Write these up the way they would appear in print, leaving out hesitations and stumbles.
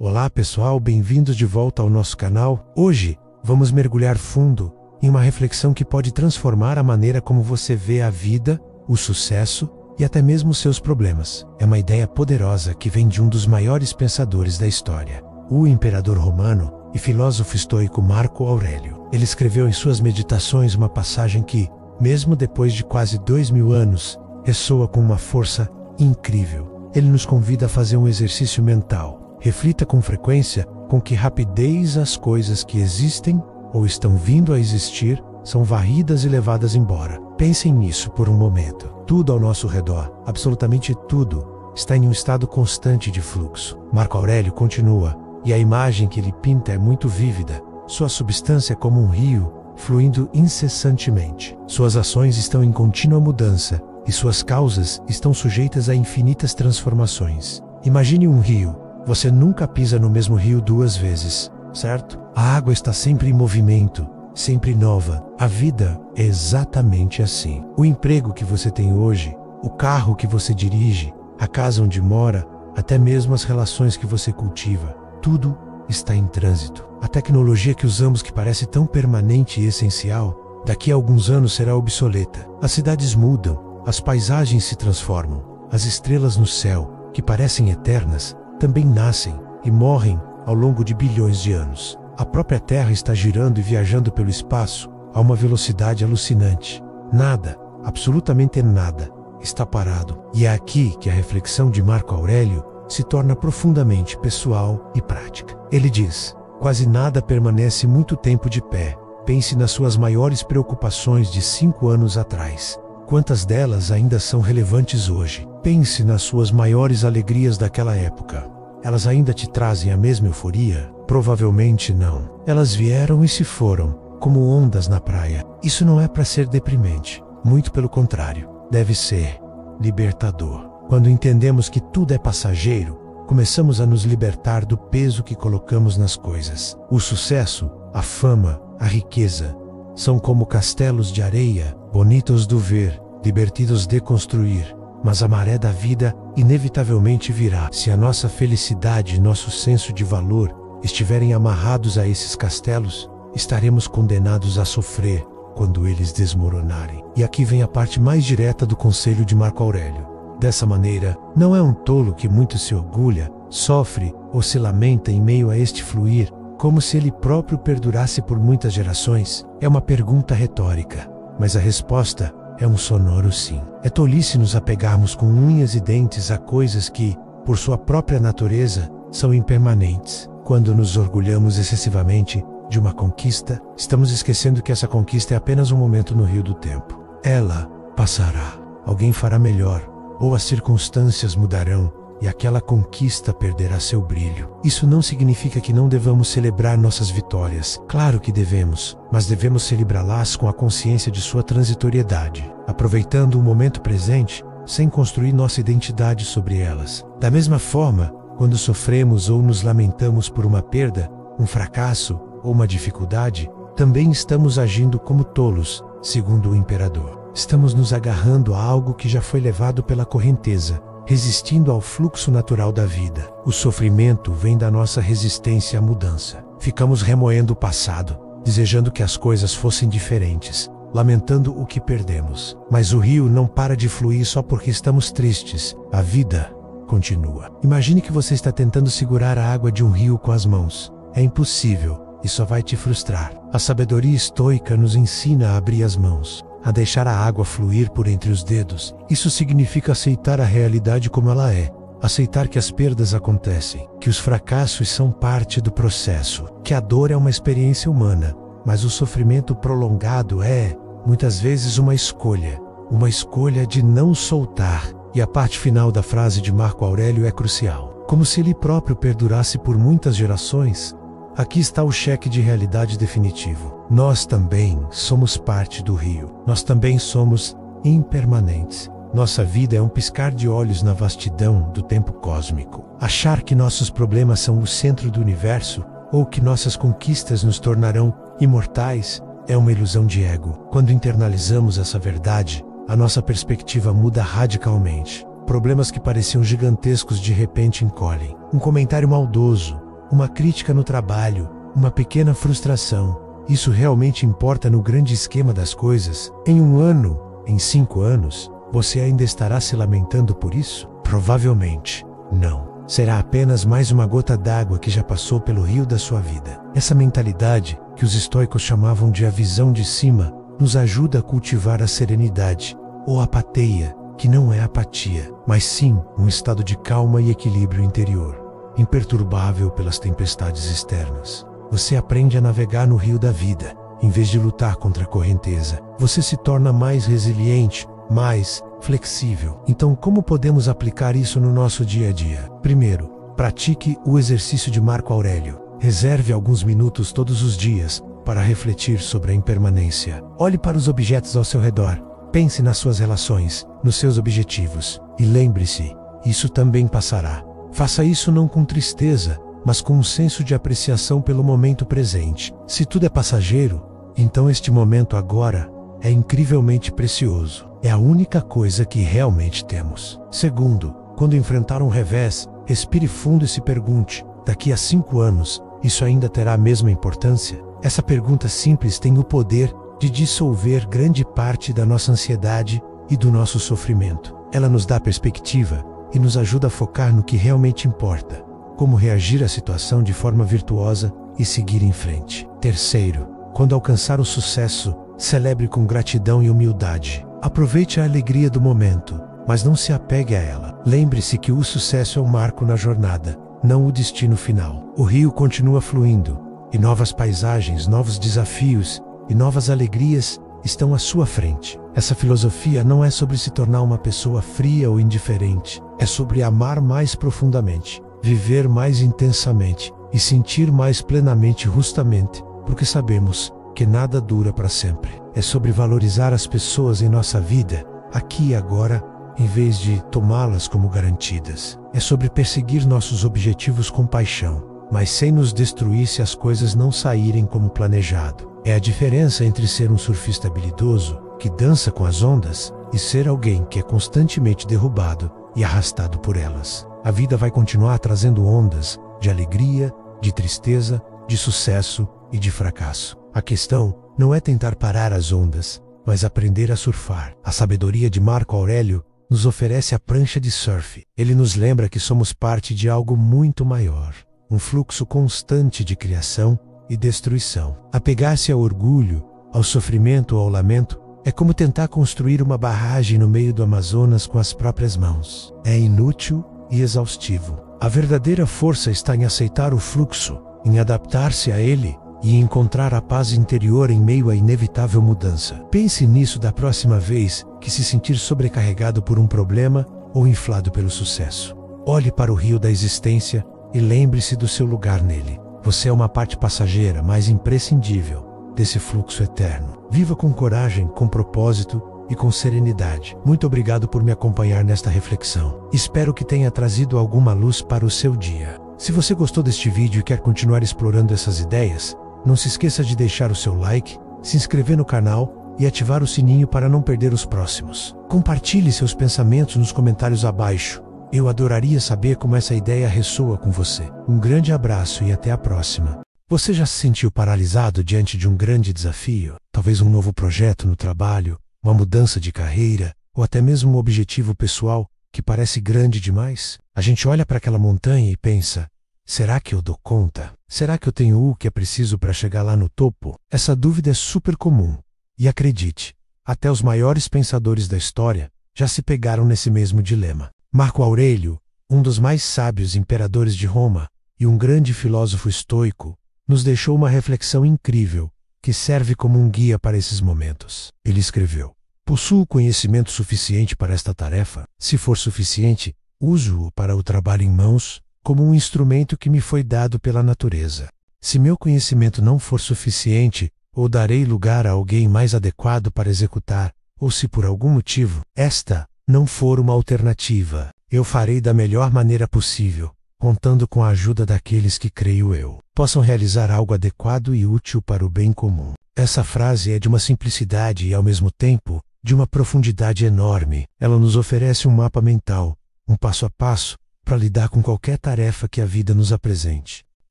Olá pessoal, bem-vindos de volta ao nosso canal. Hoje, vamos mergulhar fundo em uma reflexão que pode transformar a maneira como você vê a vida, o sucesso e até mesmo seus problemas. É uma ideia poderosa que vem de um dos maiores pensadores da história, o imperador romano e filósofo estoico Marco Aurélio. Ele escreveu em suas meditações uma passagem que, mesmo depois de quase 2000 anos, ressoa com uma força incrível. Ele nos convida a fazer um exercício mental. Reflita com frequência com que rapidez as coisas que existem ou estão vindo a existir são varridas e levadas embora. Pensem nisso por um momento. Tudo ao nosso redor, absolutamente tudo, está em um estado constante de fluxo. Marco Aurélio continua, e a imagem que ele pinta é muito vívida. Sua substância é como um rio, fluindo incessantemente. Suas ações estão em contínua mudança, e suas causas estão sujeitas a infinitas transformações. Imagine um rio. Você nunca pisa no mesmo rio duas vezes, certo? A água está sempre em movimento, sempre nova. A vida é exatamente assim. O emprego que você tem hoje, o carro que você dirige, a casa onde mora, até mesmo as relações que você cultiva, tudo está em trânsito. A tecnologia que usamos, que parece tão permanente e essencial, daqui a alguns anos será obsoleta. As cidades mudam, as paisagens se transformam, as estrelas no céu, que parecem eternas, também nascem e morrem ao longo de bilhões de anos. A própria Terra está girando e viajando pelo espaço a uma velocidade alucinante. Nada, absolutamente nada, está parado. E é aqui que a reflexão de Marco Aurélio se torna profundamente pessoal e prática. Ele diz: quase nada permanece muito tempo de pé. Pense nas suas maiores preocupações de 5 anos atrás. Quantas delas ainda são relevantes hoje? Pense nas suas maiores alegrias daquela época. Elas ainda te trazem a mesma euforia? Provavelmente não. Elas vieram e se foram, como ondas na praia. Isso não é para ser deprimente. Muito pelo contrário. Deve ser libertador. Quando entendemos que tudo é passageiro, começamos a nos libertar do peso que colocamos nas coisas. O sucesso, a fama, a riqueza são como castelos de areia, bonitos do ver, divertidos de construir. Mas a maré da vida inevitavelmente virá. Se a nossa felicidade e nosso senso de valor estiverem amarrados a esses castelos, estaremos condenados a sofrer quando eles desmoronarem. E aqui vem a parte mais direta do conselho de Marco Aurélio. Dessa maneira, não é um tolo que muito se orgulha, sofre ou se lamenta em meio a este fluir, como se ele próprio perdurasse por muitas gerações. É uma pergunta retórica, mas a resposta é um sonoro sim. É tolice nos apegarmos com unhas e dentes a coisas que, por sua própria natureza, são impermanentes. Quando nos orgulhamos excessivamente de uma conquista, estamos esquecendo que essa conquista é apenas um momento no rio do tempo. Ela passará, alguém fará melhor, ou as circunstâncias mudarão e aquela conquista perderá seu brilho. Isso não significa que não devamos celebrar nossas vitórias. Claro que devemos, mas devemos celebrá-las com a consciência de sua transitoriedade, aproveitando o momento presente, sem construir nossa identidade sobre elas. Da mesma forma, quando sofremos ou nos lamentamos por uma perda, um fracasso ou uma dificuldade, também estamos agindo como tolos, segundo o imperador. Estamos nos agarrando a algo que já foi levado pela correnteza, resistindo ao fluxo natural da vida. O sofrimento vem da nossa resistência à mudança. Ficamos remoendo o passado, desejando que as coisas fossem diferentes, lamentando o que perdemos. Mas o rio não para de fluir só porque estamos tristes. A vida continua. Imagine que você está tentando segurar a água de um rio com as mãos. É impossível e só vai te frustrar. A sabedoria estoica nos ensina a abrir as mãos, a deixar a água fluir por entre os dedos. Isso significa aceitar a realidade como ela é, aceitar que as perdas acontecem, que os fracassos são parte do processo, que a dor é uma experiência humana, mas o sofrimento prolongado é, muitas vezes, uma escolha de não soltar. E a parte final da frase de Marco Aurélio é crucial. Como se ele próprio perdurasse por muitas gerações, aqui está o cheque de realidade definitivo. Nós também somos parte do rio. Nós também somos impermanentes. Nossa vida é um piscar de olhos na vastidão do tempo cósmico. Achar que nossos problemas são o centro do universo ou que nossas conquistas nos tornarão imortais é uma ilusão de ego. Quando internalizamos essa verdade, a nossa perspectiva muda radicalmente. Problemas que pareciam gigantescos de repente encolhem. Um comentário maldoso, uma crítica no trabalho, uma pequena frustração. Isso realmente importa no grande esquema das coisas? Em 1 ano, em 5 anos, você ainda estará se lamentando por isso? Provavelmente não. Será apenas mais uma gota d'água que já passou pelo rio da sua vida. Essa mentalidade, que os estoicos chamavam de a visão de cima, nos ajuda a cultivar a serenidade, ou apatia, que não é apatia, mas sim um estado de calma e equilíbrio interior, imperturbável pelas tempestades externas. Você aprende a navegar no rio da vida, em vez de lutar contra a correnteza. Você se torna mais resiliente, mais flexível. Então, como podemos aplicar isso no nosso dia a dia? Primeiro, pratique o exercício de Marco Aurélio. Reserve alguns minutos todos os dias para refletir sobre a impermanência. Olhe para os objetos ao seu redor. Pense nas suas relações, nos seus objetivos. E lembre-se, isso também passará. Faça isso não com tristeza, mas com um senso de apreciação pelo momento presente. Se tudo é passageiro, então este momento agora é incrivelmente precioso. É a única coisa que realmente temos. Segundo, quando enfrentar um revés, respire fundo e se pergunte: daqui a 5 anos, isso ainda terá a mesma importância? Essa pergunta simples tem o poder de dissolver grande parte da nossa ansiedade e do nosso sofrimento. Ela nos dá perspectiva e nos ajuda a focar no que realmente importa, como reagir à situação de forma virtuosa e seguir em frente. Terceiro, quando alcançar o sucesso, celebre com gratidão e humildade. Aproveite a alegria do momento, mas não se apegue a ela. Lembre-se que o sucesso é um marco na jornada, não o destino final. O rio continua fluindo, e novas paisagens, novos desafios e novas alegrias estão à sua frente. Essa filosofia não é sobre se tornar uma pessoa fria ou indiferente. É sobre amar mais profundamente, viver mais intensamente e sentir mais plenamente justamente, porque sabemos que nada dura para sempre. É sobre valorizar as pessoas em nossa vida, aqui e agora, em vez de tomá-las como garantidas. É sobre perseguir nossos objetivos com paixão, mas sem nos destruir se as coisas não saírem como planejado. É a diferença entre ser um surfista habilidoso, que dança com as ondas, e ser alguém que é constantemente derrubado e arrastado por elas. A vida vai continuar trazendo ondas de alegria, de tristeza, de sucesso e de fracasso. A questão não é tentar parar as ondas, mas aprender a surfar. A sabedoria de Marco Aurélio nos oferece a prancha de surf. Ele nos lembra que somos parte de algo muito maior, um fluxo constante de criação e destruição. Apegar-se ao orgulho, ao sofrimento ou ao lamento é como tentar construir uma barragem no meio do Amazonas com as próprias mãos. É inútil e exaustivo. A verdadeira força está em aceitar o fluxo, em adaptar-se a ele e encontrar a paz interior em meio à inevitável mudança. Pense nisso da próxima vez que se sentir sobrecarregado por um problema ou inflado pelo sucesso. Olhe para o rio da existência e lembre-se do seu lugar nele. Você é uma parte passageira, mas imprescindível, desse fluxo eterno. Viva com coragem, com propósito e com serenidade. Muito obrigado por me acompanhar nesta reflexão. Espero que tenha trazido alguma luz para o seu dia. Se você gostou deste vídeo e quer continuar explorando essas ideias, não se esqueça de deixar o seu like, se inscrever no canal e ativar o sininho para não perder os próximos. Compartilhe seus pensamentos nos comentários abaixo. Eu adoraria saber como essa ideia ressoa com você. Um grande abraço e até a próxima. Você já se sentiu paralisado diante de um grande desafio? Talvez um novo projeto no trabalho, uma mudança de carreira, ou até mesmo um objetivo pessoal que parece grande demais? A gente olha para aquela montanha e pensa: será que eu dou conta? Será que eu tenho o que é preciso para chegar lá no topo? Essa dúvida é super comum. E acredite, até os maiores pensadores da história já se pegaram nesse mesmo dilema. Marco Aurélio, um dos mais sábios imperadores de Roma e um grande filósofo estoico, nos deixou uma reflexão incrível que serve como um guia para esses momentos. Ele escreveu: possuo conhecimento suficiente para esta tarefa. Se for suficiente, uso-o para o trabalho em mãos como um instrumento que me foi dado pela natureza. Se meu conhecimento não for suficiente, ou darei lugar a alguém mais adequado para executar, ou se por algum motivo esta não for uma alternativa, eu farei da melhor maneira possível, contando com a ajuda daqueles que creio eu possam realizar algo adequado e útil para o bem comum. Essa frase é de uma simplicidade e, ao mesmo tempo, de uma profundidade enorme. Ela nos oferece um mapa mental, um passo a passo, para lidar com qualquer tarefa que a vida nos apresente.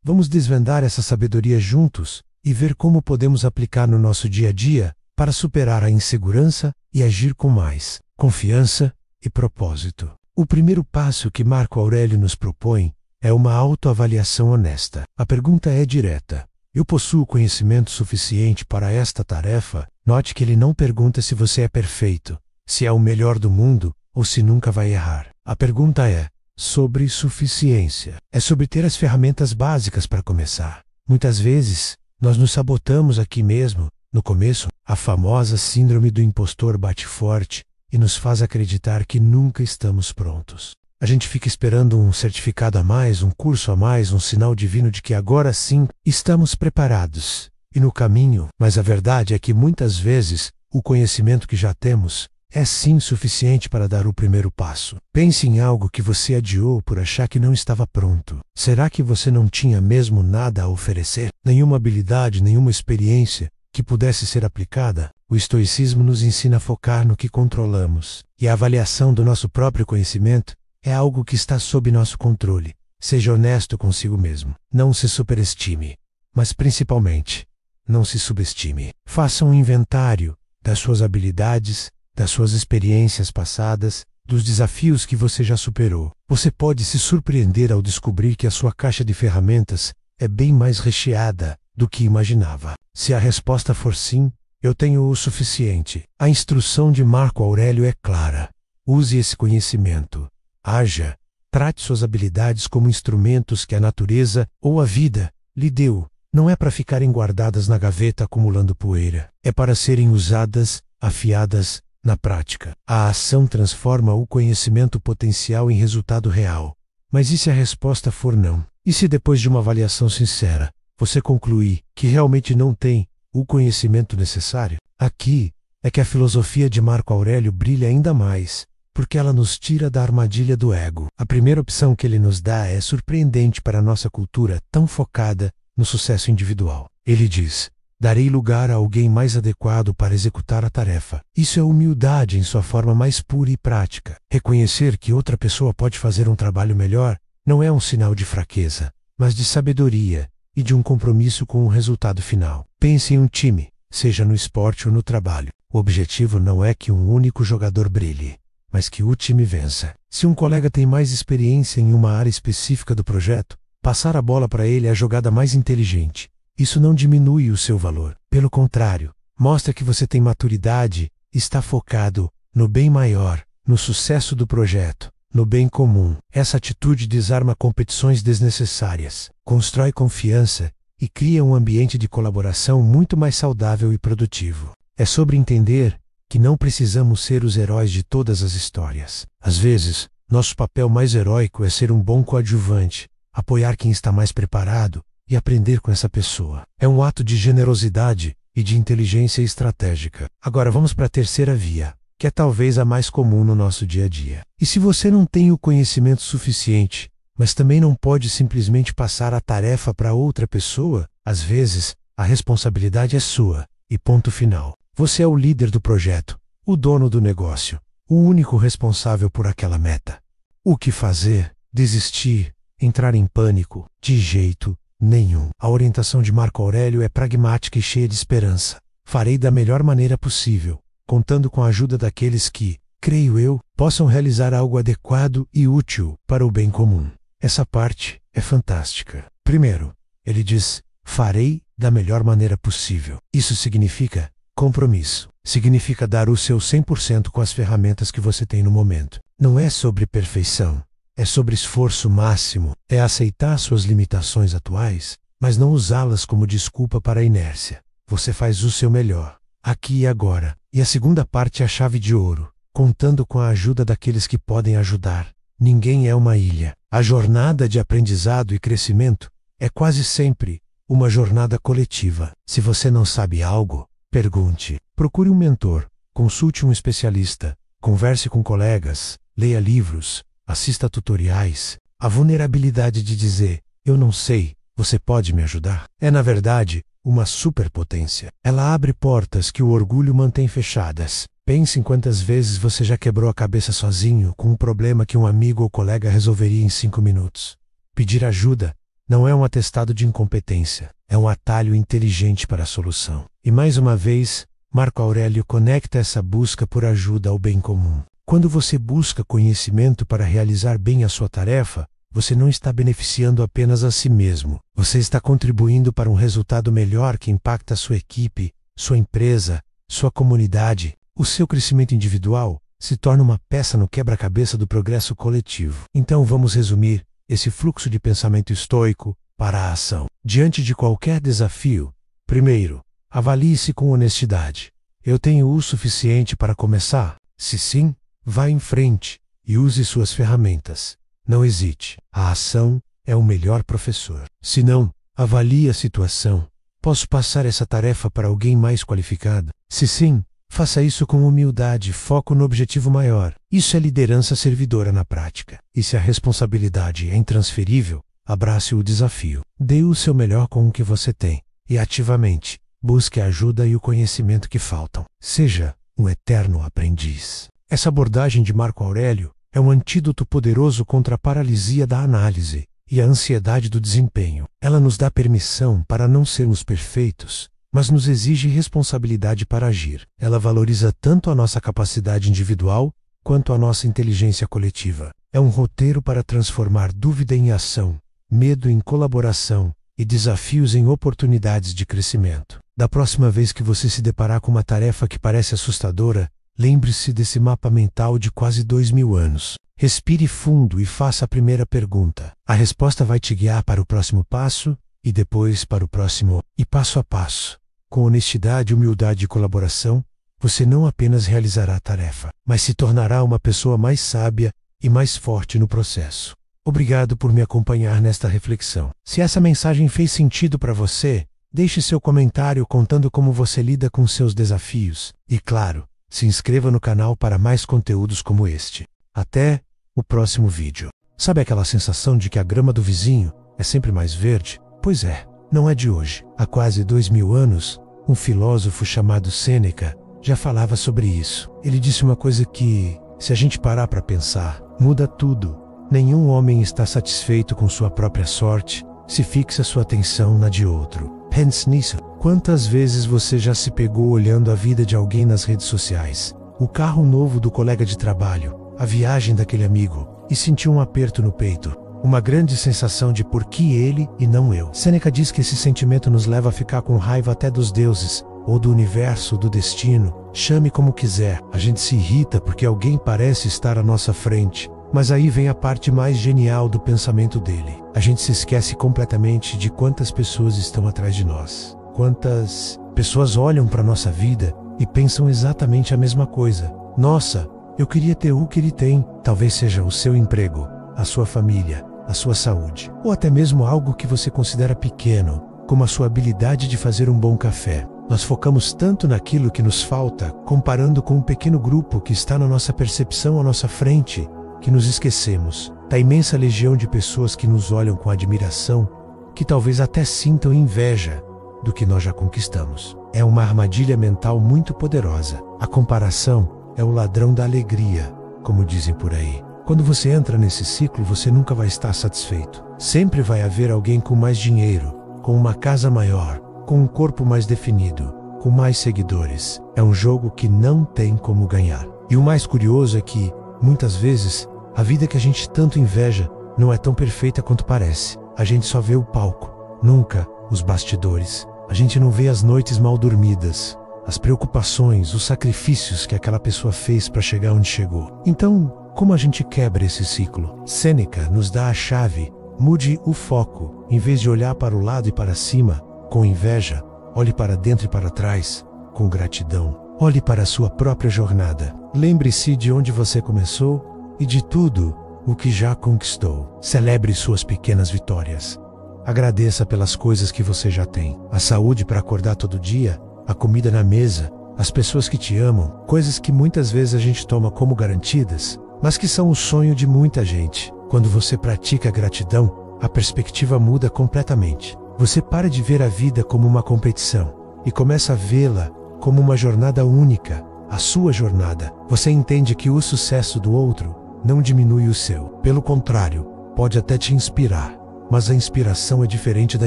Vamos desvendar essa sabedoria juntos e ver como podemos aplicar no nosso dia a dia para superar a insegurança e agir com mais confiança e propósito. O primeiro passo que Marco Aurélio nos propõe é uma autoavaliação honesta. A pergunta é direta: eu possuo conhecimento suficiente para esta tarefa? Note que ele não pergunta se você é perfeito, se é o melhor do mundo ou se nunca vai errar. A pergunta é sobre suficiência. É sobre ter as ferramentas básicas para começar. Muitas vezes, nós nos sabotamos aqui mesmo. No começo, a famosa síndrome do impostor bate forte e nos faz acreditar que nunca estamos prontos. A gente fica esperando um certificado a mais, um curso a mais, um sinal divino de que agora sim estamos preparados e no caminho. Mas a verdade é que muitas vezes o conhecimento que já temos é sim suficiente para dar o primeiro passo. Pense em algo que você adiou por achar que não estava pronto. Será que você não tinha mesmo nada a oferecer? Nenhuma habilidade, nenhuma experiência que pudesse ser aplicada? O estoicismo nos ensina a focar no que controlamos. E a avaliação do nosso próprio conhecimento é algo que está sob nosso controle. Seja honesto consigo mesmo. Não se superestime. Mas principalmente, não se subestime. Faça um inventário das suas habilidades, das suas experiências passadas, dos desafios que você já superou. Você pode se surpreender ao descobrir que a sua caixa de ferramentas é bem mais recheada do que imaginava. Se a resposta for sim, eu tenho o suficiente. A instrução de Marco Aurélio é clara. Use esse conhecimento. Haja. Trate suas habilidades como instrumentos que a natureza ou a vida lhe deu. Não é para ficarem guardadas na gaveta acumulando poeira. É para serem usadas, afiadas, na prática. A ação transforma o conhecimento potencial em resultado real. Mas e se a resposta for não? E se depois de uma avaliação sincera, você concluir que realmente não tem o conhecimento necessário? Aqui é que a filosofia de Marco Aurélio brilha ainda mais, porque ela nos tira da armadilha do ego. A primeira opção que ele nos dá é surpreendente para a nossa cultura tão focada no sucesso individual. Ele diz: darei lugar a alguém mais adequado para executar a tarefa. Isso é humildade em sua forma mais pura e prática. Reconhecer que outra pessoa pode fazer um trabalho melhor não é um sinal de fraqueza, mas de sabedoria e de um compromisso com o resultado final. Pense em um time, seja no esporte ou no trabalho. O objetivo não é que um único jogador brilhe, mas que o time vença. Se um colega tem mais experiência em uma área específica do projeto, passar a bola para ele é a jogada mais inteligente. Isso não diminui o seu valor. Pelo contrário, mostra que você tem maturidade, está focado no bem maior, no sucesso do projeto, no bem comum. Essa atitude desarma competições desnecessárias, constrói confiança e cria um ambiente de colaboração muito mais saudável e produtivo. É sobre entender que não precisamos ser os heróis de todas as histórias. Às vezes, nosso papel mais heróico é ser um bom coadjuvante, apoiar quem está mais preparado e aprender com essa pessoa. É um ato de generosidade e de inteligência estratégica. Agora vamos para a terceira via, que é talvez a mais comum no nosso dia a dia. E se você não tem o conhecimento suficiente, mas também não pode simplesmente passar a tarefa para outra pessoa, às vezes, a responsabilidade é sua, e ponto final. Você é o líder do projeto, o dono do negócio, o único responsável por aquela meta. O que fazer? Desistir? Entrar em pânico? De jeito nenhum. A orientação de Marco Aurélio é pragmática e cheia de esperança. Farei da melhor maneira possível, contando com a ajuda daqueles que, creio eu, possam realizar algo adequado e útil para o bem comum. Essa parte é fantástica. Primeiro, ele diz: farei da melhor maneira possível. Isso significa compromisso. Significa dar o seu 100% com as ferramentas que você tem no momento. Não é sobre perfeição. É sobre esforço máximo. É aceitar suas limitações atuais, mas não usá-las como desculpa para a inércia. Você faz o seu melhor, aqui e agora. E a segunda parte é a chave de ouro, contando com a ajuda daqueles que podem ajudar. Ninguém é uma ilha. A jornada de aprendizado e crescimento é quase sempre uma jornada coletiva. Se você não sabe algo, pergunte. Procure um mentor, consulte um especialista, converse com colegas, leia livros, assista a tutoriais. A vulnerabilidade de dizer, eu não sei, você pode me ajudar? É na verdade uma superpotência. Ela abre portas que o orgulho mantém fechadas. Pense em quantas vezes você já quebrou a cabeça sozinho com um problema que um amigo ou colega resolveria em 5 minutos. Pedir ajuda Não é um atestado de incompetência, é um atalho inteligente para a solução. E mais uma vez, Marco Aurélio conecta essa busca por ajuda ao bem comum. Quando você busca conhecimento para realizar bem a sua tarefa, você não está beneficiando apenas a si mesmo. Você está contribuindo para um resultado melhor que impacta a sua equipe, sua empresa, sua comunidade. O seu crescimento individual se torna uma peça no quebra-cabeça do progresso coletivo. Então vamos resumir esse fluxo de pensamento estoico para a ação. Diante de qualquer desafio, primeiro, avalie-se com honestidade. Eu tenho o suficiente para começar? Se sim, vá em frente e use suas ferramentas. Não hesite. A ação é o melhor professor. Se não, avalie a situação. Posso passar essa tarefa para alguém mais qualificado? Se sim, faça isso com humildade e foco no objetivo maior. Isso é liderança servidora na prática. E se a responsabilidade é intransferível, abrace o desafio. Dê o seu melhor com o que você tem e ativamente busque a ajuda e o conhecimento que faltam. Seja um eterno aprendiz. Essa abordagem de Marco Aurélio é um antídoto poderoso contra a paralisia da análise e a ansiedade do desempenho. Ela nos dá permissão para não sermos perfeitos, mas nos exige responsabilidade para agir. Ela valoriza tanto a nossa capacidade individual quanto a nossa inteligência coletiva. É um roteiro para transformar dúvida em ação, medo em colaboração e desafios em oportunidades de crescimento. Da próxima vez que você se deparar com uma tarefa que parece assustadora, lembre-se desse mapa mental de quase 2000 anos. Respire fundo e faça a primeira pergunta. A resposta vai te guiar para o próximo passo e depois para o próximo, e passo a passo. Com honestidade, humildade e colaboração, você não apenas realizará a tarefa, mas se tornará uma pessoa mais sábia e mais forte no processo. Obrigado por me acompanhar nesta reflexão. Se essa mensagem fez sentido para você, deixe seu comentário contando como você lida com seus desafios. E claro, se inscreva no canal para mais conteúdos como este. Até o próximo vídeo. Sabe aquela sensação de que a grama do vizinho é sempre mais verde? Pois é, não é de hoje. Há quase 2000 anos, um filósofo chamado Sêneca já falava sobre isso. Ele disse uma coisa que, se a gente parar para pensar, muda tudo. Nenhum homem está satisfeito com sua própria sorte se fixa sua atenção na de outro. Pense nisso. Quantas vezes você já se pegou olhando a vida de alguém nas redes sociais? O carro novo do colega de trabalho, a viagem daquele amigo, e sentiu um aperto no peito. Uma grande sensação de por que ele e não eu. Sêneca diz que esse sentimento nos leva a ficar com raiva até dos deuses, ou do universo, do destino. Chame como quiser. A gente se irrita porque alguém parece estar à nossa frente. Mas aí vem a parte mais genial do pensamento dele. A gente se esquece completamente de quantas pessoas estão atrás de nós. Quantas pessoas olham para nossa vida e pensam exatamente a mesma coisa. Nossa, eu queria ter o que ele tem. Talvez seja o seu emprego, a sua família, a sua saúde, ou até mesmo algo que você considera pequeno, como a sua habilidade de fazer um bom café. Nós focamos tanto naquilo que nos falta, comparando com um pequeno grupo que está na nossa percepção à nossa frente, que nos esquecemos da imensa legião de pessoas que nos olham com admiração, que talvez até sintam inveja do que nós já conquistamos. É uma armadilha mental muito poderosa. A comparação é o ladrão da alegria, como dizem por aí. Quando você entra nesse ciclo, você nunca vai estar satisfeito. Sempre vai haver alguém com mais dinheiro, com uma casa maior, com um corpo mais definido, com mais seguidores. É um jogo que não tem como ganhar. E o mais curioso é que, muitas vezes, a vida que a gente tanto inveja não é tão perfeita quanto parece. A gente só vê o palco, nunca os bastidores. A gente não vê as noites mal dormidas, as preocupações, os sacrifícios que aquela pessoa fez para chegar onde chegou. Então, como a gente quebra esse ciclo? Sêneca nos dá a chave. Mude o foco. Em vez de olhar para o lado e para cima, com inveja, olhe para dentro e para trás, com gratidão. Olhe para a sua própria jornada. Lembre-se de onde você começou e de tudo o que já conquistou. Celebre suas pequenas vitórias. Agradeça pelas coisas que você já tem. A saúde para acordar todo dia, a comida na mesa, as pessoas que te amam, coisas que muitas vezes a gente toma como garantidas, mas que são o sonho de muita gente. Quando você pratica a gratidão, a perspectiva muda completamente. Você para de ver a vida como uma competição e começa a vê-la como uma jornada única, a sua jornada. Você entende que o sucesso do outro não diminui o seu. Pelo contrário, pode até te inspirar. mas a inspiração é diferente da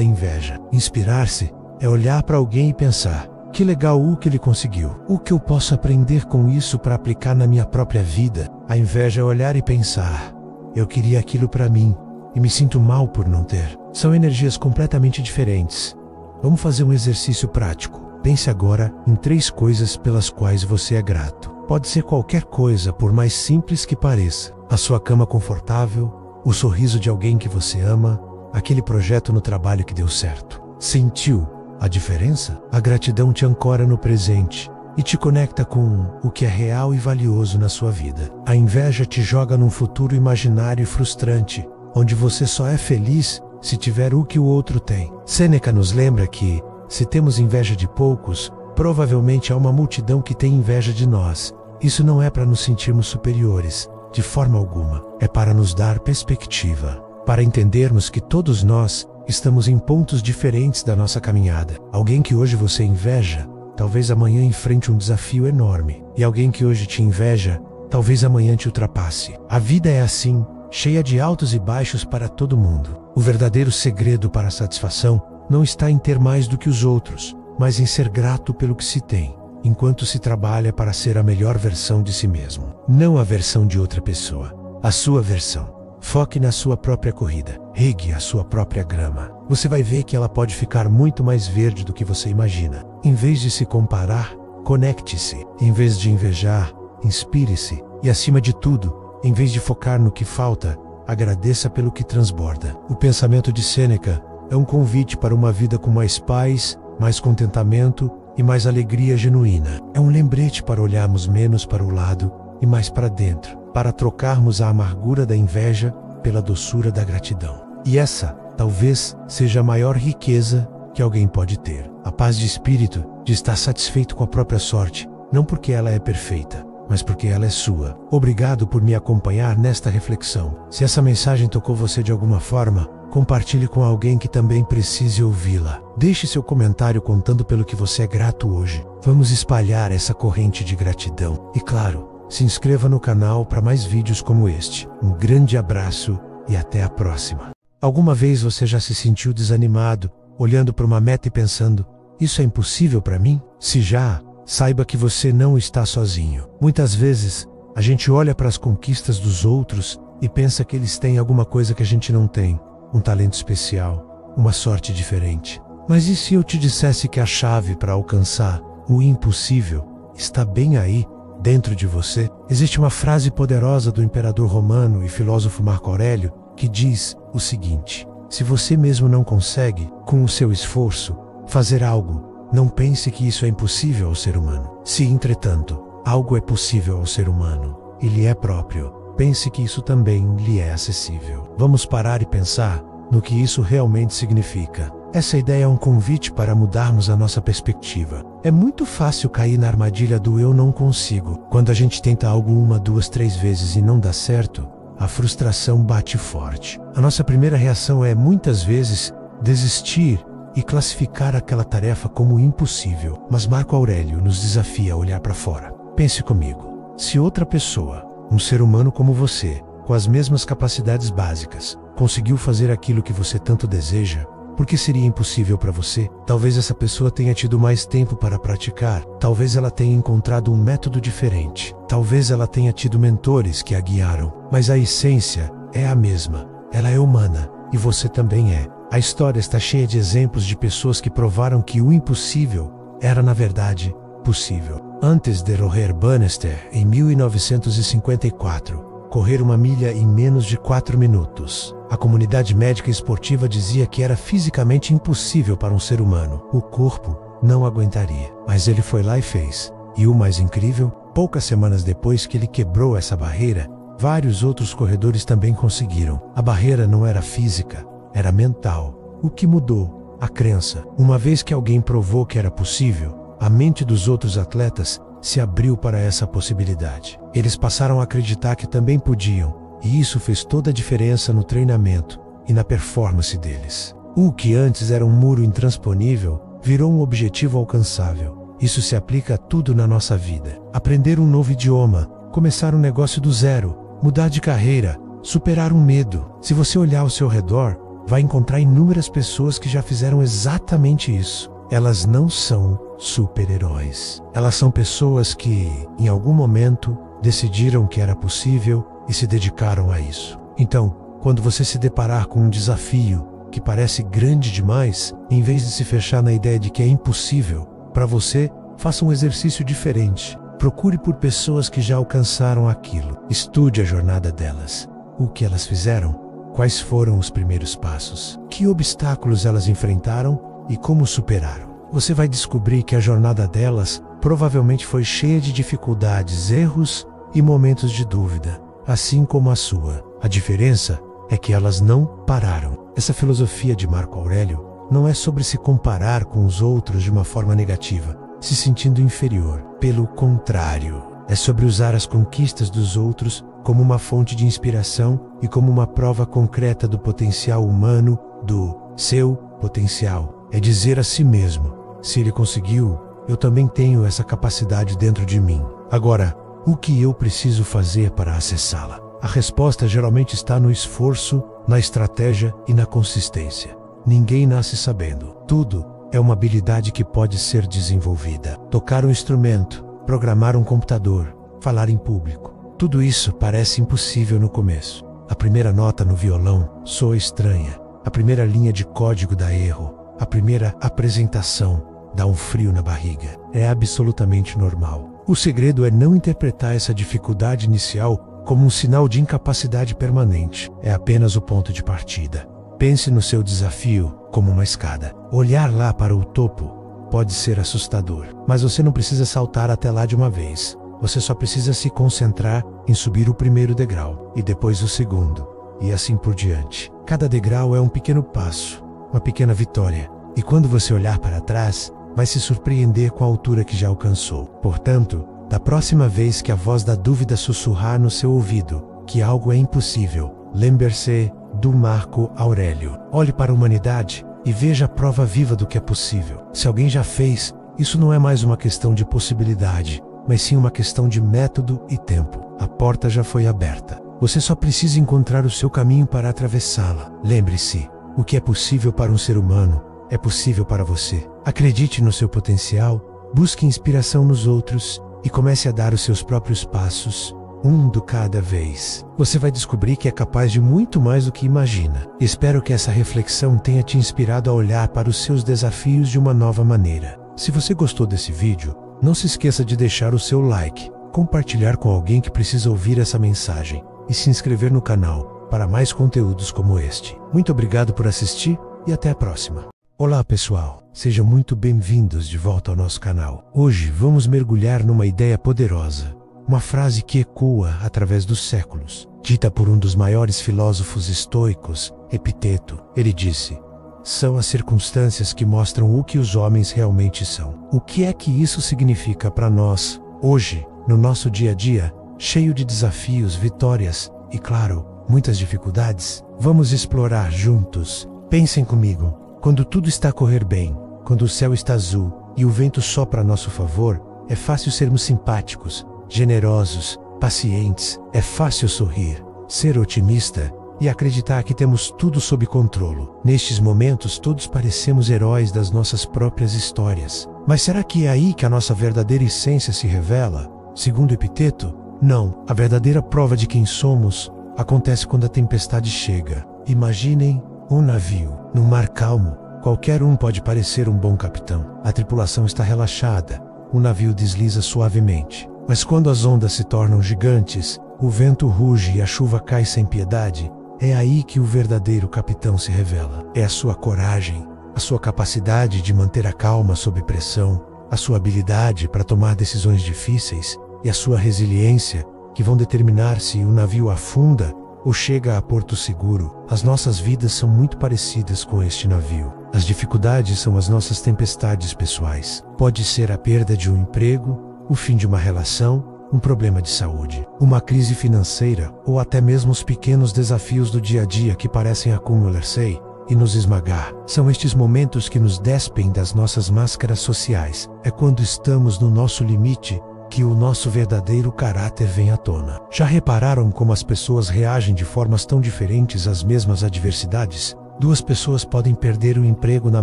inveja. Inspirar-se é olhar para alguém e pensar: que legal o que ele conseguiu. O que eu posso aprender com isso para aplicar na minha própria vida? A inveja é olhar e pensar: eu queria aquilo para mim e me sinto mal por não ter. São energias completamente diferentes. Vamos fazer um exercício prático. Pense agora em 3 coisas pelas quais você é grato. Pode ser qualquer coisa, por mais simples que pareça. A sua cama confortável, o sorriso de alguém que você ama, aquele projeto no trabalho que deu certo. Sentiu a diferença? A gratidão te ancora no presente e te conecta com o que é real e valioso na sua vida. A inveja te joga num futuro imaginário e frustrante, onde você só é feliz se tiver o que o outro tem. Sêneca nos lembra que, se temos inveja de poucos, provavelmente há uma multidão que tem inveja de nós. Isso não é para nos sentirmos superiores, de forma alguma. É para nos dar perspectiva, para entendermos que todos nós estamos em pontos diferentes da nossa caminhada. Alguém que hoje você inveja, talvez amanhã enfrente um desafio enorme. E alguém que hoje te inveja, talvez amanhã te ultrapasse. A vida é assim, cheia de altos e baixos para todo mundo. O verdadeiro segredo para a satisfação não está em ter mais do que os outros, mas em ser grato pelo que se tem, enquanto se trabalha para ser a melhor versão de si mesmo. Não a versão de outra pessoa, a sua versão. Foque na sua própria corrida, regue a sua própria grama. Você vai ver que ela pode ficar muito mais verde do que você imagina. Em vez de se comparar, conecte-se. Em vez de invejar, inspire-se. E acima de tudo, em vez de focar no que falta, agradeça pelo que transborda. O pensamento de Sêneca é um convite para uma vida com mais paz, mais contentamento e mais alegria genuína. É um lembrete para olharmos menos para o lado e mais para dentro, para trocarmos a amargura da inveja pela doçura da gratidão. E essa, talvez, seja a maior riqueza que alguém pode ter. A paz de espírito, de estar satisfeito com a própria sorte, não porque ela é perfeita, mas porque ela é sua. Obrigado por me acompanhar nesta reflexão. Se essa mensagem tocou você de alguma forma, compartilhe com alguém que também precise ouvi-la. Deixe seu comentário contando pelo que você é grato hoje. Vamos espalhar essa corrente de gratidão. E claro, se inscreva no canal para mais vídeos como este. Um grande abraço e até a próxima. Alguma vez você já se sentiu desanimado, olhando para uma meta e pensando: isso é impossível para mim? Se já, saiba que você não está sozinho. Muitas vezes, a gente olha para as conquistas dos outros e pensa que eles têm alguma coisa que a gente não tem. Um talento especial, uma sorte diferente. Mas e se eu te dissesse que a chave para alcançar o impossível está bem aí, dentro de você? Existe uma frase poderosa do imperador romano e filósofo Marco Aurélio que diz o seguinte: se você mesmo não consegue, com o seu esforço, fazer algo, não pense que isso é impossível ao ser humano. Se, entretanto, algo é possível ao ser humano e lhe é próprio, pense que isso também lhe é acessível. Vamos parar e pensar no que isso realmente significa. Essa ideia é um convite para mudarmos a nossa perspectiva. É muito fácil cair na armadilha do eu não consigo. Quando a gente tenta algo 1, 2, 3 vezes e não dá certo, a frustração bate forte. A nossa primeira reação é, muitas vezes, desistir e classificar aquela tarefa como impossível. Mas Marco Aurélio nos desafia a olhar para fora. Pense comigo. Se outra pessoa, um ser humano como você, com as mesmas capacidades básicas, conseguiu fazer aquilo que você tanto deseja, por que seria impossível para você? Talvez essa pessoa tenha tido mais tempo para praticar, talvez ela tenha encontrado um método diferente, talvez ela tenha tido mentores que a guiaram, mas a essência é a mesma, ela é humana, e você também é. A história está cheia de exemplos de pessoas que provaram que o impossível era, na verdade, possível. Antes de Roger Bannister, em 1954, correr 1 milha em menos de 4 minutos. A comunidade médica e esportiva dizia que era fisicamente impossível para um ser humano. O corpo não aguentaria. Mas ele foi lá e fez. E o mais incrível, poucas semanas depois que ele quebrou essa barreira, vários outros corredores também conseguiram. A barreira não era física, era mental. O que mudou? A crença. Uma vez que alguém provou que era possível, a mente dos outros atletas se abriu para essa possibilidade. Eles passaram a acreditar que também podiam, e isso fez toda a diferença no treinamento e na performance deles. O que antes era um muro intransponível, virou um objetivo alcançável. Isso se aplica a tudo na nossa vida. Aprender um novo idioma, começar um negócio do zero, mudar de carreira, superar um medo. Se você olhar ao seu redor, vai encontrar inúmeras pessoas que já fizeram exatamente isso. Elas não são super-heróis. Elas são pessoas que, em algum momento, decidiram que era possível e se dedicaram a isso. Então, quando você se deparar com um desafio que parece grande demais, em vez de se fechar na ideia de que é impossível, para você, faça um exercício diferente. Procure por pessoas que já alcançaram aquilo. Estude a jornada delas. O que elas fizeram? Quais foram os primeiros passos? Que obstáculos elas enfrentaram e como superaram? Você vai descobrir que a jornada delas provavelmente foi cheia de dificuldades, erros e momentos de dúvida, assim como a sua. A diferença é que elas não pararam. Essa filosofia de Marco Aurélio não é sobre se comparar com os outros de uma forma negativa, se sentindo inferior. Pelo contrário, é sobre usar as conquistas dos outros como uma fonte de inspiração e como uma prova concreta do potencial humano, do seu potencial. É dizer a si mesmo: se ele conseguiu, eu também tenho essa capacidade dentro de mim. Agora, o que eu preciso fazer para acessá-la? A resposta geralmente está no esforço, na estratégia e na consistência. Ninguém nasce sabendo. Tudo é uma habilidade que pode ser desenvolvida. Tocar um instrumento, programar um computador, falar em público. Tudo isso parece impossível no começo. A primeira nota no violão soa estranha. A primeira linha de código dá erro. A primeira apresentação dá um frio na barriga. É absolutamente normal. O segredo é não interpretar essa dificuldade inicial como um sinal de incapacidade permanente. É apenas o ponto de partida. Pense no seu desafio como uma escada. Olhar lá para o topo pode ser assustador, mas você não precisa saltar até lá de uma vez. Você só precisa se concentrar em subir o primeiro degrau e depois o segundo, e assim por diante. Cada degrau é um pequeno passo, uma pequena vitória, e quando você olhar para trás, vai se surpreender com a altura que já alcançou. Portanto, da próxima vez que a voz da dúvida sussurrar no seu ouvido que algo é impossível, lembre-se do Marco Aurélio. Olhe para a humanidade e veja a prova viva do que é possível. Se alguém já fez, isso não é mais uma questão de possibilidade, mas sim uma questão de método e tempo. A porta já foi aberta. Você só precisa encontrar o seu caminho para atravessá-la. Lembre-se, o que é possível para um ser humano é possível para você. Acredite no seu potencial, busque inspiração nos outros e comece a dar os seus próprios passos, um de cada vez. Você vai descobrir que é capaz de muito mais do que imagina. Espero que essa reflexão tenha te inspirado a olhar para os seus desafios de uma nova maneira. Se você gostou desse vídeo, não se esqueça de deixar o seu like, compartilhar com alguém que precisa ouvir essa mensagem e se inscrever no canal para mais conteúdos como este. Muito obrigado por assistir e até a próxima. Olá pessoal, sejam muito bem-vindos de volta ao nosso canal. Hoje vamos mergulhar numa ideia poderosa, uma frase que ecoa através dos séculos, dita por um dos maiores filósofos estoicos, Epiteto. Ele disse: são as circunstâncias que mostram o que os homens realmente são. O que é que isso significa para nós, hoje, no nosso dia a dia, cheio de desafios, vitórias e, claro, muitas dificuldades? Vamos explorar juntos. Pensem comigo. Quando tudo está a correr bem, quando o céu está azul e o vento sopra a nosso favor, é fácil sermos simpáticos, generosos, pacientes. É fácil sorrir, ser otimista e acreditar que temos tudo sob controle. Nestes momentos, todos parecemos heróis das nossas próprias histórias. Mas será que é aí que a nossa verdadeira essência se revela? Segundo Epiteto, não. A verdadeira prova de quem somos acontece quando a tempestade chega. Imaginem um navio. No mar calmo, qualquer um pode parecer um bom capitão. A tripulação está relaxada, o navio desliza suavemente. Mas quando as ondas se tornam gigantes, o vento ruge e a chuva cai sem piedade, é aí que o verdadeiro capitão se revela. É a sua coragem, a sua capacidade de manter a calma sob pressão, a sua habilidade para tomar decisões difíceis e a sua resiliência que vão determinar se o navio afunda ou chega a porto seguro. As nossas vidas são muito parecidas com este navio. As dificuldades são as nossas tempestades pessoais. Pode ser a perda de um emprego, o fim de uma relação, um problema de saúde, uma crise financeira ou até mesmo os pequenos desafios do dia a dia que parecem acumular-se e nos esmagar. São estes momentos que nos despem das nossas máscaras sociais. É quando estamos no nosso limite que o nosso verdadeiro caráter vem à tona. Já repararam como as pessoas reagem de formas tão diferentes às mesmas adversidades? Duas pessoas podem perder o emprego na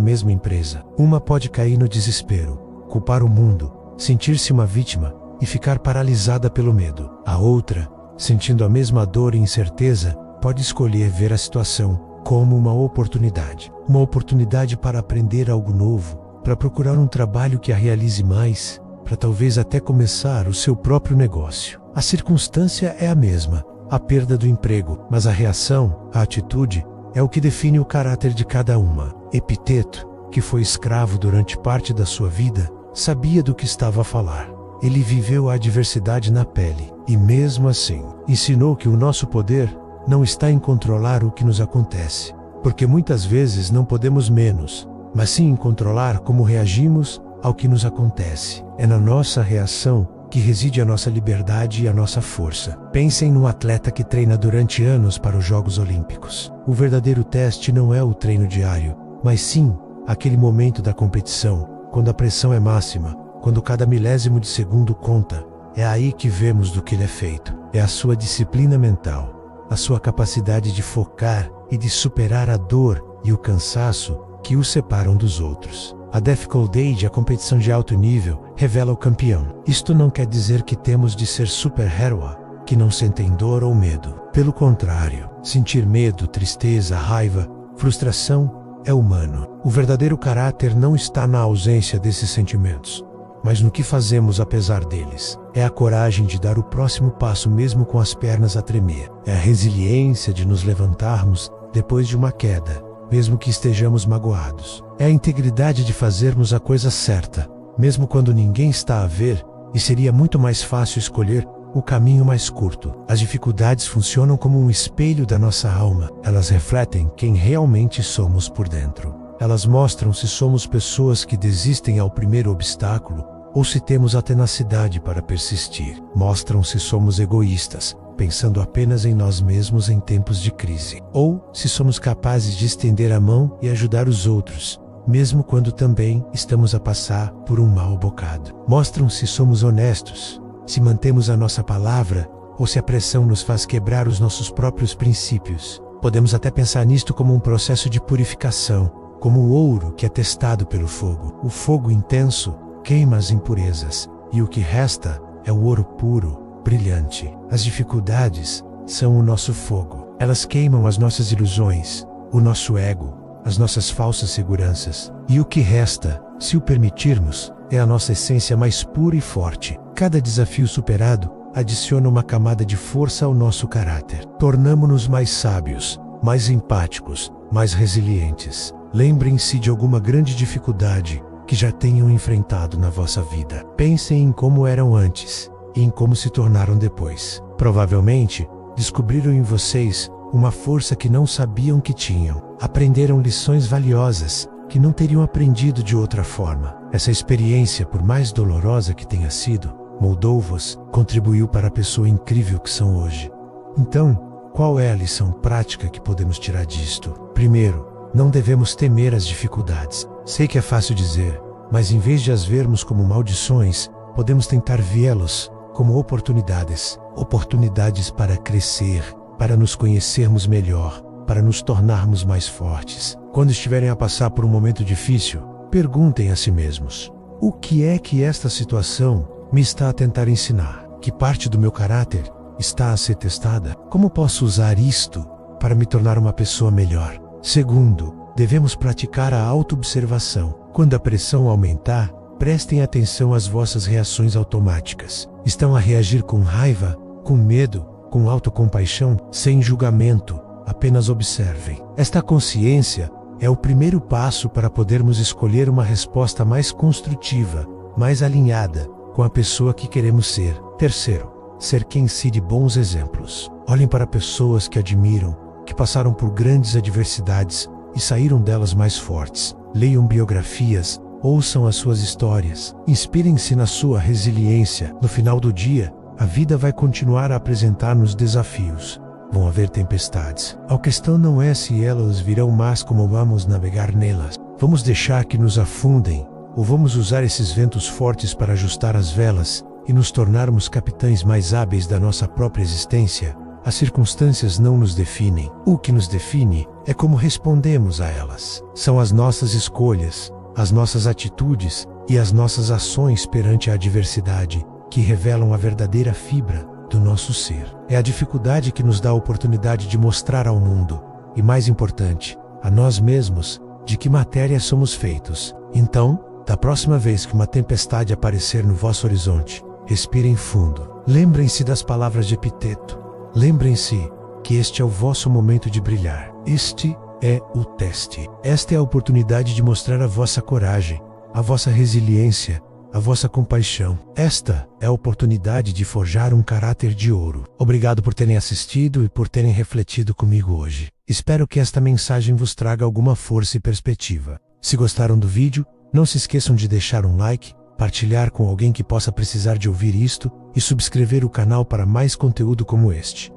mesma empresa. Uma pode cair no desespero, culpar o mundo, sentir-se uma vítima e ficar paralisada pelo medo. A outra, sentindo a mesma dor e incerteza, pode escolher ver a situação como uma oportunidade. Uma oportunidade para aprender algo novo, para procurar um trabalho que a realize mais, para talvez até começar o seu próprio negócio. A circunstância é a mesma, a perda do emprego, mas a reação, a atitude, é o que define o caráter de cada uma. Epiteto, que foi escravo durante parte da sua vida, sabia do que estava a falar. Ele viveu a adversidade na pele e, mesmo assim, ensinou que o nosso poder não está em controlar o que nos acontece, porque muitas vezes não podemos menos, mas sim em controlar como reagimos ao que nos acontece. É na nossa reação que reside a nossa liberdade e a nossa força. Pensem num atleta que treina durante anos para os Jogos Olímpicos. O verdadeiro teste não é o treino diário, mas sim aquele momento da competição, quando a pressão é máxima, quando cada milésimo de segundo conta. É aí que vemos do que ele é feito. É a sua disciplina mental, a sua capacidade de focar e de superar a dor e o cansaço que o separam dos outros. A Difficult Age, a competição de alto nível, revela o campeão. Isto não quer dizer que temos de ser super-herói, que não sentem dor ou medo. Pelo contrário, sentir medo, tristeza, raiva, frustração é humano. O verdadeiro caráter não está na ausência desses sentimentos, mas no que fazemos apesar deles. É a coragem de dar o próximo passo mesmo com as pernas a tremer. É a resiliência de nos levantarmos depois de uma queda, mesmo que estejamos magoados. É a integridade de fazermos a coisa certa, mesmo quando ninguém está a ver, e seria muito mais fácil escolher o caminho mais curto. As dificuldades funcionam como um espelho da nossa alma. Elas refletem quem realmente somos por dentro. Elas mostram se somos pessoas que desistem ao primeiro obstáculo ou se temos a tenacidade para persistir. Mostram se somos egoístas, pensando apenas em nós mesmos em tempos de crise, ou se somos capazes de estender a mão e ajudar os outros, mesmo quando também estamos a passar por um mau bocado. Mostram se somos honestos, se mantemos a nossa palavra ou se a pressão nos faz quebrar os nossos próprios princípios. Podemos até pensar nisto como um processo de purificação, como o ouro que é testado pelo fogo. O fogo intenso queima as impurezas, e o que resta é o ouro puro, brilhante. As dificuldades são o nosso fogo. Elas queimam as nossas ilusões, o nosso ego, as nossas falsas seguranças. E o que resta, se o permitirmos, é a nossa essência mais pura e forte. Cada desafio superado adiciona uma camada de força ao nosso caráter. Tornamo-nos mais sábios, mais empáticos, mais resilientes. Lembrem-se de alguma grande dificuldade que já tenham enfrentado na vossa vida. Pensem em como eram antes e em como se tornaram depois. Provavelmente, descobriram em vocês uma força que não sabiam que tinham. Aprenderam lições valiosas que não teriam aprendido de outra forma. Essa experiência, por mais dolorosa que tenha sido, moldou-vos, contribuiu para a pessoa incrível que são hoje. Então, qual é a lição prática que podemos tirar disto? Primeiro, não devemos temer as dificuldades. Sei que é fácil dizer, mas em vez de as vermos como maldições, podemos tentar vê-las como oportunidades. Oportunidades para crescer, para nos conhecermos melhor, para nos tornarmos mais fortes. Quando estiverem a passar por um momento difícil, perguntem a si mesmos: o que é que esta situação me está a tentar ensinar? Que parte do meu caráter está a ser testada? Como posso usar isto para me tornar uma pessoa melhor? Segundo, devemos praticar a autoobservação. Quando a pressão aumentar, prestem atenção às vossas reações automáticas. Estão a reagir com raiva, com medo, com autocompaixão, sem julgamento? Apenas observem. Esta consciência é o primeiro passo para podermos escolher uma resposta mais construtiva, mais alinhada com a pessoa que queremos ser. Terceiro, cerquem-se de bons exemplos. Olhem para pessoas que admiram, que passaram por grandes adversidades e saíram delas mais fortes. Leiam biografias, ouçam as suas histórias, inspirem-se na sua resiliência. No final do dia, a vida vai continuar a apresentar-nos desafios. Vão haver tempestades. A questão não é se elas virão, mas como vamos navegar nelas. Vamos deixar que nos afundem, ou vamos usar esses ventos fortes para ajustar as velas e nos tornarmos capitães mais hábeis da nossa própria existência? As circunstâncias não nos definem. O que nos define é como respondemos a elas. São as nossas escolhas, as nossas atitudes e as nossas ações perante a adversidade que revelam a verdadeira fibra do nosso ser. É a dificuldade que nos dá a oportunidade de mostrar ao mundo, e mais importante, a nós mesmos, de que matéria somos feitos. Então, da próxima vez que uma tempestade aparecer no vosso horizonte, respirem fundo. Lembrem-se das palavras de Epiteto. Lembrem-se que este é o vosso momento de brilhar. Este é o teste. Esta é a oportunidade de mostrar a vossa coragem, a vossa resiliência, a vossa compaixão. Esta é a oportunidade de forjar um caráter de ouro. Obrigado por terem assistido e por terem refletido comigo hoje. Espero que esta mensagem vos traga alguma força e perspectiva. Se gostaram do vídeo, não se esqueçam de deixar um like, partilhar com alguém que possa precisar de ouvir isto e subscrever o canal para mais conteúdo como este.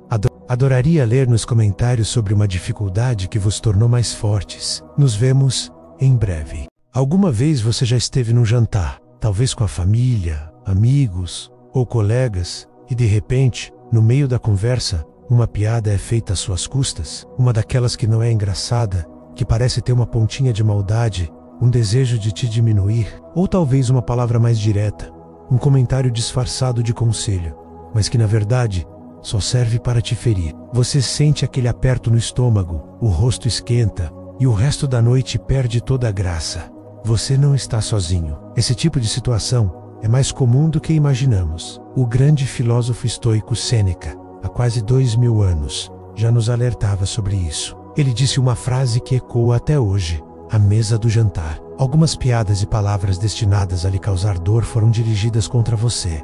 Adoraria ler nos comentários sobre uma dificuldade que vos tornou mais fortes. Nos vemos em breve. Alguma vez você já esteve num jantar, talvez com a família, amigos ou colegas, e de repente, no meio da conversa, uma piada é feita às suas custas, uma daquelas que não é engraçada, que parece ter uma pontinha de maldade, um desejo de te diminuir, ou talvez uma palavra mais direta, um comentário disfarçado de conselho, mas que na verdade só serve para te ferir. Você sente aquele aperto no estômago, o rosto esquenta e o resto da noite perde toda a graça. Você não está sozinho. Esse tipo de situação é mais comum do que imaginamos. O grande filósofo estoico Sêneca, há quase 2000 anos, já nos alertava sobre isso. Ele disse uma frase que ecoa até hoje: à mesa do jantar. Algumas piadas e palavras destinadas a lhe causar dor foram dirigidas contra você.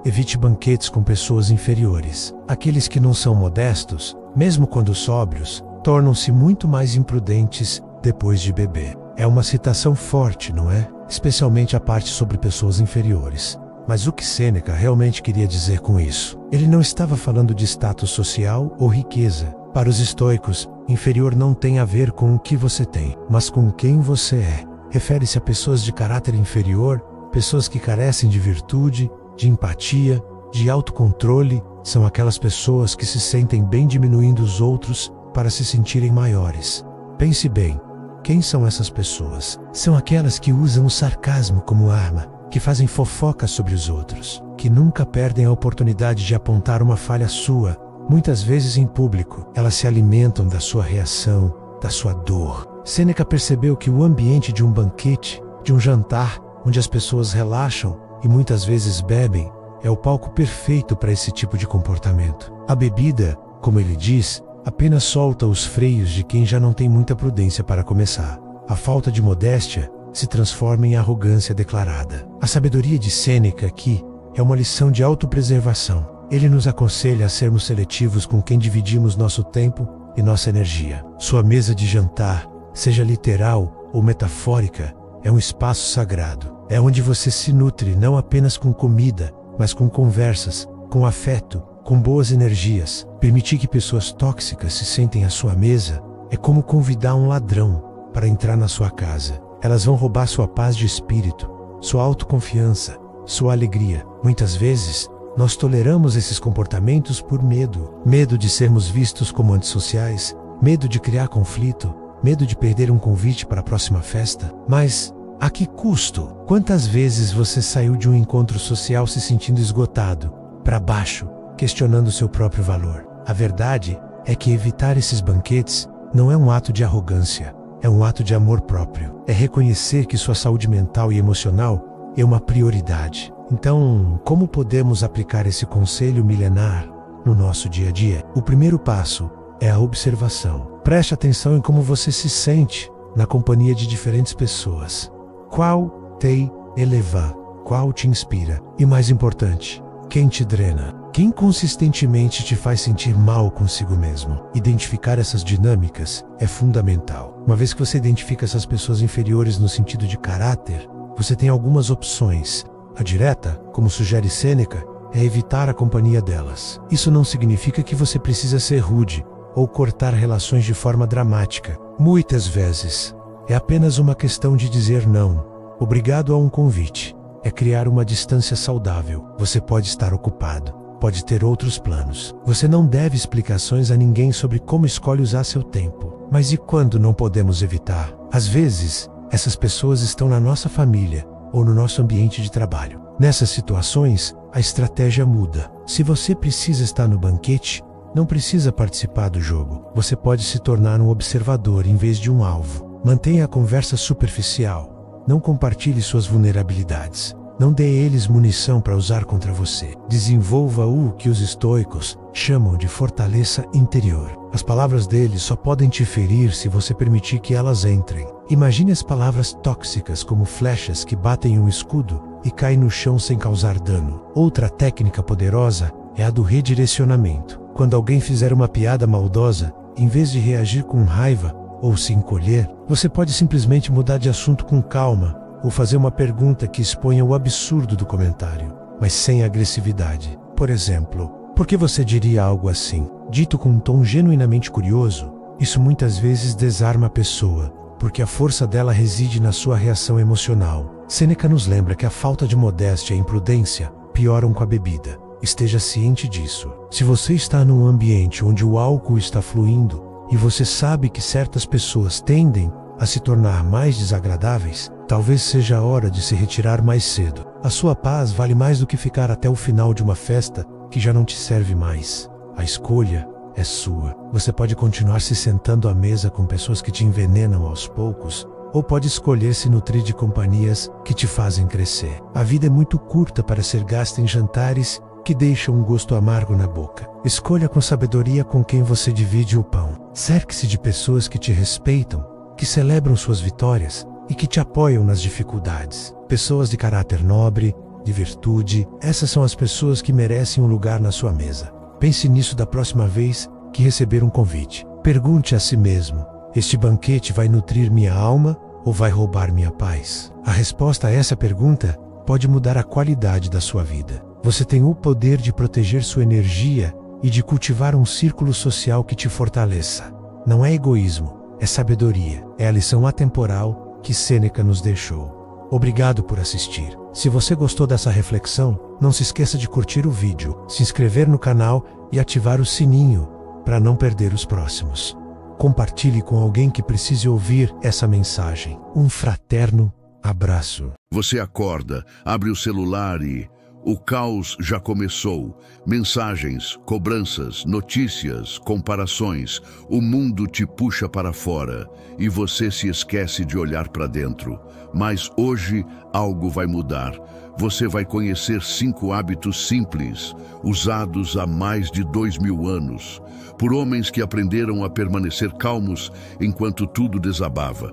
Evite banquetes com pessoas inferiores. Aqueles que não são modestos, mesmo quando sóbrios, tornam-se muito mais imprudentes depois de beber. É uma citação forte, não é? Especialmente a parte sobre pessoas inferiores. Mas o que Sêneca realmente queria dizer com isso? Ele não estava falando de status social ou riqueza. Para os estoicos, inferior não tem a ver com o que você tem, mas com quem você é. Refere-se a pessoas de caráter inferior, pessoas que carecem de virtude, de empatia, de autocontrole. São aquelas pessoas que se sentem bem diminuindo os outros para se sentirem maiores. Pense bem, quem são essas pessoas? São aquelas que usam o sarcasmo como arma, que fazem fofoca sobre os outros, que nunca perdem a oportunidade de apontar uma falha sua, muitas vezes em público. Elas se alimentam da sua reação, da sua dor. Sêneca percebeu que o ambiente de um banquete, de um jantar, onde as pessoas relaxam e muitas vezes bebem, é o palco perfeito para esse tipo de comportamento. A bebida, como ele diz, apenas solta os freios de quem já não tem muita prudência para começar. A falta de modéstia se transforma em arrogância declarada. A sabedoria de Sêneca aqui é uma lição de autopreservação. Ele nos aconselha a sermos seletivos com quem dividimos nosso tempo e nossa energia. Sua mesa de jantar, seja literal ou metafórica, é um espaço sagrado. É onde você se nutre não apenas com comida, mas com conversas, com afeto, com boas energias. Permitir que pessoas tóxicas se sentem à sua mesa é como convidar um ladrão para entrar na sua casa. Elas vão roubar sua paz de espírito, sua autoconfiança, sua alegria. Muitas vezes, nós toleramos esses comportamentos por medo. Medo de sermos vistos como antissociais, medo de criar conflito, medo de perder um convite para a próxima festa. Mas a que custo? Quantas vezes você saiu de um encontro social se sentindo esgotado, para baixo, questionando seu próprio valor? A verdade é que evitar esses banquetes não é um ato de arrogância, é um ato de amor próprio. É reconhecer que sua saúde mental e emocional é uma prioridade. Então, como podemos aplicar esse conselho milenar no nosso dia a dia? O primeiro passo é a observação. Preste atenção em como você se sente na companhia de diferentes pessoas. Qual te eleva? Qual te inspira? E mais importante, quem te drena? Quem consistentemente te faz sentir mal consigo mesmo? Identificar essas dinâmicas é fundamental. Uma vez que você identifica essas pessoas inferiores no sentido de caráter, você tem algumas opções. A direta, como sugere Sêneca, é evitar a companhia delas. Isso não significa que você precisa ser rude ou cortar relações de forma dramática. Muitas vezes, é apenas uma questão de dizer não. Obrigado a um convite. É criar uma distância saudável. Você pode estar ocupado, pode ter outros planos. Você não deve explicações a ninguém sobre como escolhe usar seu tempo. Mas e quando não podemos evitar? Às vezes, essas pessoas estão na nossa família ou no nosso ambiente de trabalho. Nessas situações, a estratégia muda. Se você precisa estar no banquete, não precisa participar do jogo. Você pode se tornar um observador em vez de um alvo. Mantenha a conversa superficial. Não compartilhe suas vulnerabilidades. Não dê a eles munição para usar contra você. Desenvolva o que os estoicos chamam de fortaleza interior. As palavras deles só podem te ferir se você permitir que elas entrem. Imagine as palavras tóxicas como flechas que batem um escudo e caem no chão sem causar dano. Outra técnica poderosa é a do redirecionamento. Quando alguém fizer uma piada maldosa, em vez de reagir com raiva ou se encolher, você pode simplesmente mudar de assunto com calma ou fazer uma pergunta que exponha o absurdo do comentário, mas sem agressividade. Por exemplo, por que você diria algo assim? Dito com um tom genuinamente curioso, isso muitas vezes desarma a pessoa, porque a força dela reside na sua reação emocional. Sêneca nos lembra que a falta de modéstia e imprudência pioram com a bebida. Esteja ciente disso. Se você está num ambiente onde o álcool está fluindo e você sabe que certas pessoas tendem a se tornar mais desagradáveis, talvez seja a hora de se retirar mais cedo. A sua paz vale mais do que ficar até o final de uma festa que já não te serve mais. A escolha é sua. Você pode continuar se sentando à mesa com pessoas que te envenenam aos poucos, ou pode escolher se nutrir de companhias que te fazem crescer. A vida é muito curta para ser gasta em jantares que deixam um gosto amargo na boca. Escolha com sabedoria com quem você divide o pão. Cerque-se de pessoas que te respeitam, que celebram suas vitórias e que te apoiam nas dificuldades. Pessoas de caráter nobre, de virtude, essas são as pessoas que merecem um lugar na sua mesa. Pense nisso da próxima vez que receber um convite. Pergunte a si mesmo: este banquete vai nutrir minha alma ou vai roubar minha paz? A resposta a essa pergunta pode mudar a qualidade da sua vida. Você tem o poder de proteger sua energia e de cultivar um círculo social que te fortaleça. Não é egoísmo, é sabedoria. É a lição atemporal que Sêneca nos deixou. Obrigado por assistir. Se você gostou dessa reflexão, não se esqueça de curtir o vídeo, se inscrever no canal e ativar o sininho para não perder os próximos. Compartilhe com alguém que precise ouvir essa mensagem. Um fraterno abraço. Você acorda, abre o celular e o caos já começou. Mensagens, cobranças, notícias, comparações. O mundo te puxa para fora e você se esquece de olhar para dentro. Mas hoje algo vai mudar. Você vai conhecer 5 hábitos simples, usados há mais de 2000 anos, por homens que aprenderam a permanecer calmos enquanto tudo desabava.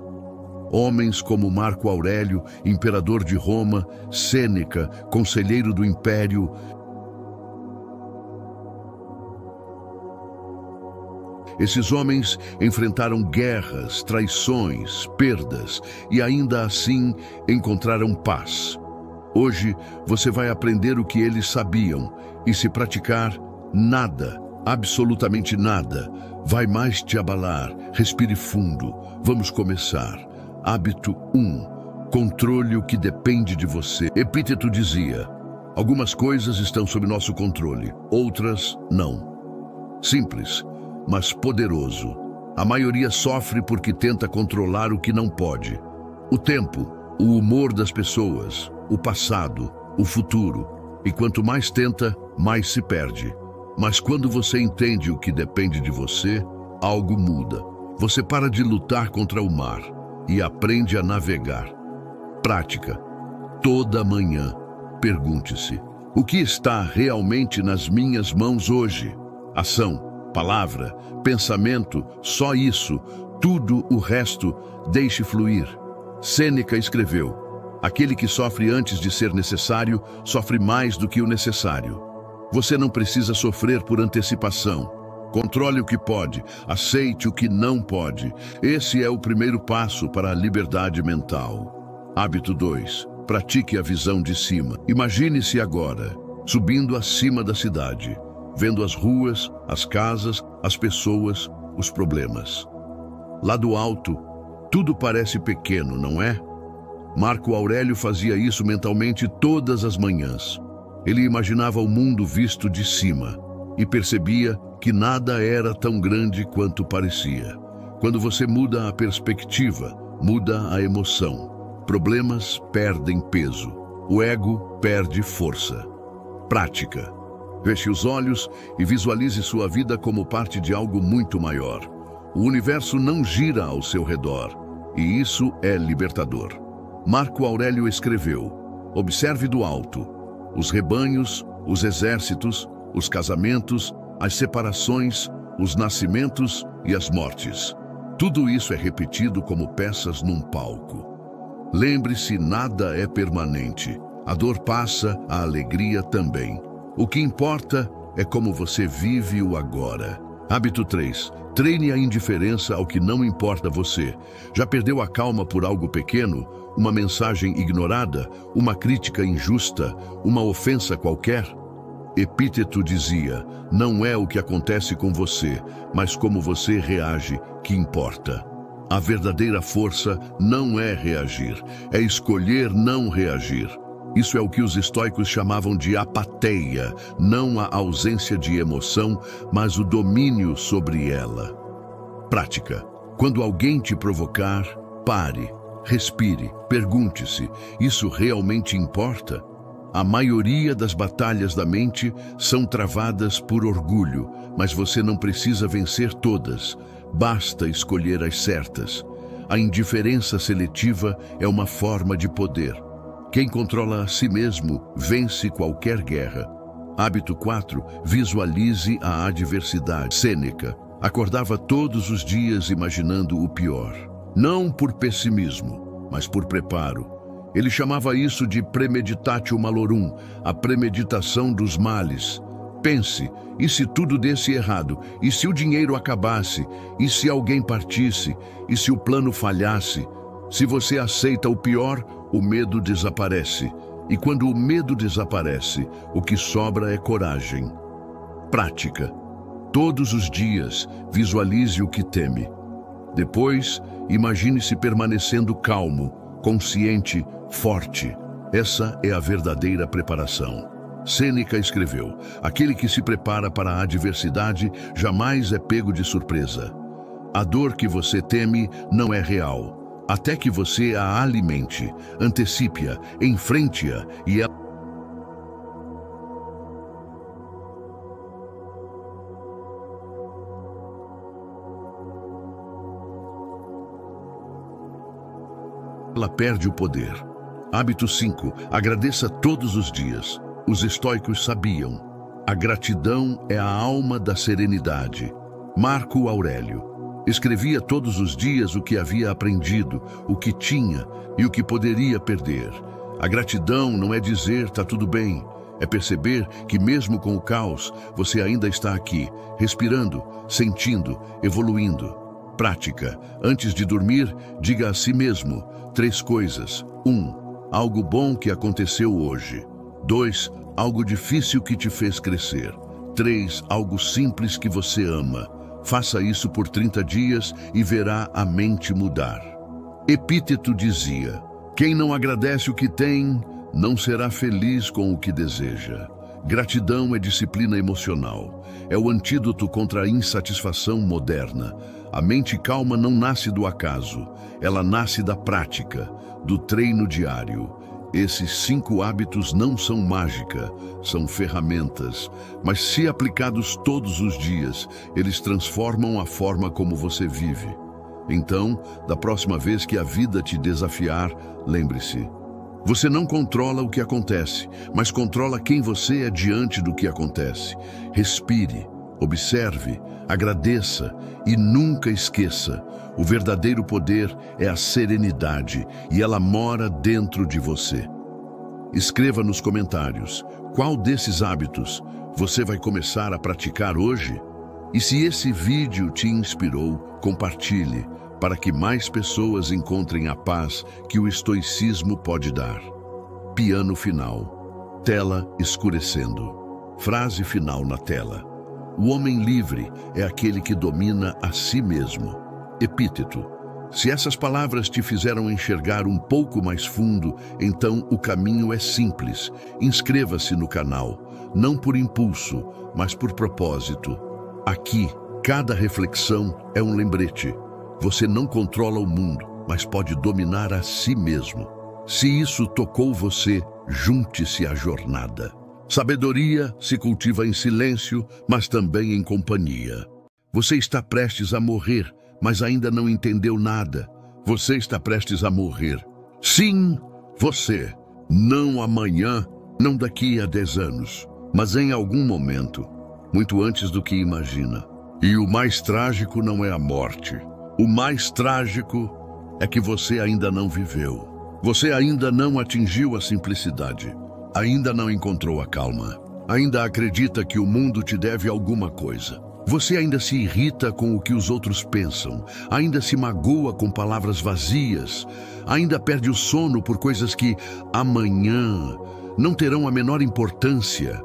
Homens como Marco Aurélio, imperador de Roma, Sêneca, conselheiro do Império. Esses homens enfrentaram guerras, traições, perdas e ainda assim encontraram paz. Hoje você vai aprender o que eles sabiam e, se praticar, nada, absolutamente nada, vai mais te abalar. Respire fundo. Vamos começar. Hábito 1. Controle o que depende de você. Epíteto dizia: algumas coisas estão sob nosso controle, outras não. Simples, mas poderoso. A maioria sofre porque tenta controlar o que não pode. O tempo, o humor das pessoas, o passado, o futuro. E quanto mais tenta, mais se perde. Mas quando você entende o que depende de você, algo muda. Você para de lutar contra o mar e aprende a navegar. Prática. Toda manhã, pergunte-se: o que está realmente nas minhas mãos hoje? Ação, palavra, pensamento, só isso. Tudo o resto, deixe fluir. Sêneca escreveu: aquele que sofre antes de ser necessário, sofre mais do que o necessário. Você não precisa sofrer por antecipação. Controle o que pode, aceite o que não pode. Esse é o primeiro passo para a liberdade mental. Hábito 2. Pratique a visão de cima. Imagine-se agora, subindo acima da cidade, vendo as ruas, as casas, as pessoas, os problemas. Lá do alto, tudo parece pequeno, não é? Marco Aurélio fazia isso mentalmente todas as manhãs. Ele imaginava o mundo visto de cima e percebia que nada era tão grande quanto parecia. Quando você muda a perspectiva, muda a emoção. Problemas perdem peso. O ego perde força. Prática. Feche os olhos e visualize sua vida como parte de algo muito maior. O universo não gira ao seu redor, e isso é libertador. Marco Aurélio escreveu: observe do alto os rebanhos, os exércitos, os casamentos, as separações, os nascimentos e as mortes. Tudo isso é repetido como peças num palco. Lembre-se, nada é permanente. A dor passa, a alegria também. O que importa é como você vive o agora. Hábito 3. Treine a indiferença ao que não importa você. Já perdeu a calma por algo pequeno? Uma mensagem ignorada? Uma crítica injusta? Uma ofensa qualquer? Epíteto dizia: não é o que acontece com você, mas como você reage que importa. A verdadeira força não é reagir, é escolher não reagir. Isso é o que os estoicos chamavam de apateia, não a ausência de emoção, mas o domínio sobre ela. Prática. Quando alguém te provocar, pare, respire, pergunte-se: isso realmente importa? A maioria das batalhas da mente são travadas por orgulho, mas você não precisa vencer todas. Basta escolher as certas. A indiferença seletiva é uma forma de poder. Quem controla a si mesmo vence qualquer guerra. Hábito 4. Visualize a adversidade. Sêneca acordava todos os dias imaginando o pior. Não por pessimismo, mas por preparo. Ele chamava isso de premeditatio malorum, a premeditação dos males. Pense, e se tudo desse errado? E se o dinheiro acabasse? E se alguém partisse? E se o plano falhasse? Se você aceita o pior, o medo desaparece. E quando o medo desaparece, o que sobra é coragem. Prática. Todos os dias, visualize o que teme. Depois, imagine-se permanecendo calmo, consciente, forte. Essa é a verdadeira preparação. Sêneca escreveu: aquele que se prepara para a adversidade jamais é pego de surpresa. A dor que você teme não é real, até que você a alimente, antecipe-a, enfrente-a e ela perde o poder. Hábito 5. Agradeça todos os dias. Os estoicos sabiam: a gratidão é a alma da serenidade. Marco Aurélio escrevia todos os dias o que havia aprendido, o que tinha e o que poderia perder. A gratidão não é dizer "tá tudo bem", é perceber que mesmo com o caos, você ainda está aqui, respirando, sentindo, evoluindo. Prática. Antes de dormir, diga a si mesmo 3 coisas. 1. Algo bom que aconteceu hoje. 2. Algo difícil que te fez crescer. 3. Algo simples que você ama. Faça isso por 30 dias e verá a mente mudar. Epíteto dizia: quem não agradece o que tem, não será feliz com o que deseja. Gratidão é disciplina emocional. É o antídoto contra a insatisfação moderna. A mente calma não nasce do acaso. Ela nasce da prática, do treino diário. Esses 5 hábitos não são mágica, são ferramentas. Mas se aplicados todos os dias, eles transformam a forma como você vive. Então, da próxima vez que a vida te desafiar, lembre-se: você não controla o que acontece, mas controla quem você é diante do que acontece. Respire, observe, agradeça e nunca esqueça: o verdadeiro poder é a serenidade e ela mora dentro de você. Escreva nos comentários qual desses hábitos você vai começar a praticar hoje. E se esse vídeo te inspirou, compartilhe para que mais pessoas encontrem a paz que o estoicismo pode dar. Piano final. Tela escurecendo. Frase final na tela: o homem livre é aquele que domina a si mesmo. Epíteto: Se essas palavras te fizeram enxergar um pouco mais fundo, então o caminho é simples. Inscreva-se no canal, não por impulso, mas por propósito. Aqui, cada reflexão é um lembrete. Você não controla o mundo, mas pode dominar a si mesmo. Se isso tocou você, junte-se à jornada. Sabedoria se cultiva em silêncio, mas também em companhia. Você está prestes a morrer, mas ainda não entendeu nada. Você está prestes a morrer. Sim, você. Não amanhã, não daqui a 10 anos, mas em algum momento, muito antes do que imagina. E o mais trágico não é a morte. O mais trágico é que você ainda não viveu. Você ainda não atingiu a simplicidade. Ainda não encontrou a calma. Ainda acredita que o mundo te deve alguma coisa. Você ainda se irrita com o que os outros pensam. Ainda se magoa com palavras vazias. Ainda perde o sono por coisas que amanhã não terão a menor importância.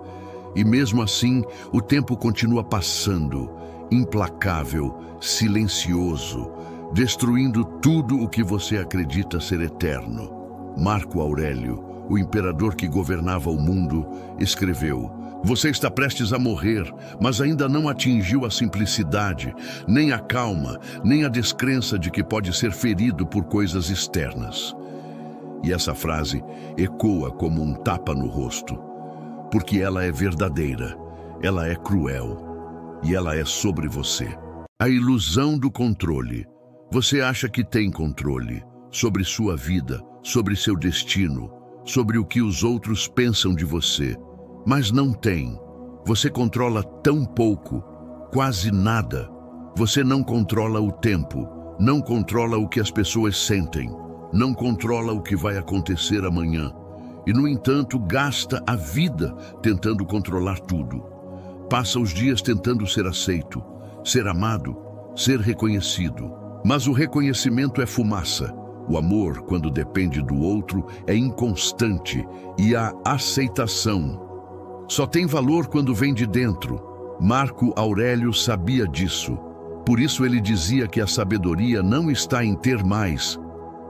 E mesmo assim, o tempo continua passando, implacável, silencioso, destruindo tudo o que você acredita ser eterno. Marco Aurélio, o imperador que governava o mundo, escreveu: você está prestes a morrer, mas ainda não atingiu a simplicidade, nem a calma, nem a descrença de que pode ser ferido por coisas externas. E essa frase ecoa como um tapa no rosto, porque ela é verdadeira, ela é cruel e ela é sobre você. A ilusão do controle. Você acha que tem controle sobre sua vida, sobre seu destino, sobre o que os outros pensam de você, mas não tem. Você controla tão pouco, quase nada. Você não controla o tempo, não controla o que as pessoas sentem, não controla o que vai acontecer amanhã. E, no entanto, gasta a vida tentando controlar tudo. Passa os dias tentando ser aceito, ser amado, ser reconhecido. Mas o reconhecimento é fumaça. O amor, quando depende do outro, é inconstante, e a aceitação só tem valor quando vem de dentro. Marco Aurélio sabia disso. Por isso ele dizia que a sabedoria não está em ter mais,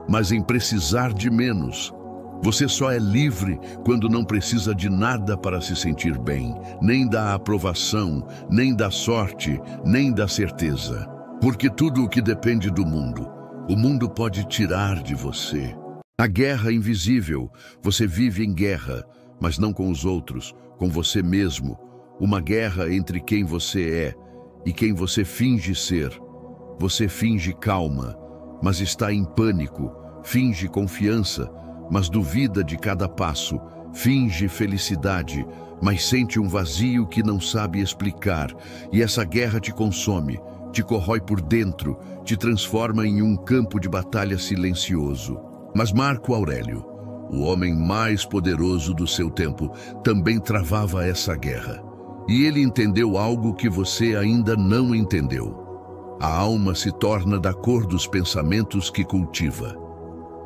mas em precisar de menos. Você só é livre quando não precisa de nada para se sentir bem, nem da aprovação, nem da sorte, nem da certeza. Porque tudo o que depende do mundo, o mundo pode tirar de você. A guerra invisível. Você vive em guerra, mas não com os outros, com você mesmo. Uma guerra entre quem você é e quem você finge ser. Você finge calma, mas está em pânico. Finge confiança, mas duvida de cada passo. Finge felicidade, mas sente um vazio que não sabe explicar. E essa guerra te consome, te corrói por dentro, te transforma em um campo de batalha silencioso. Mas Marco Aurélio, o homem mais poderoso do seu tempo, também travava essa guerra. E ele entendeu algo que você ainda não entendeu. A alma se torna da cor dos pensamentos que cultiva.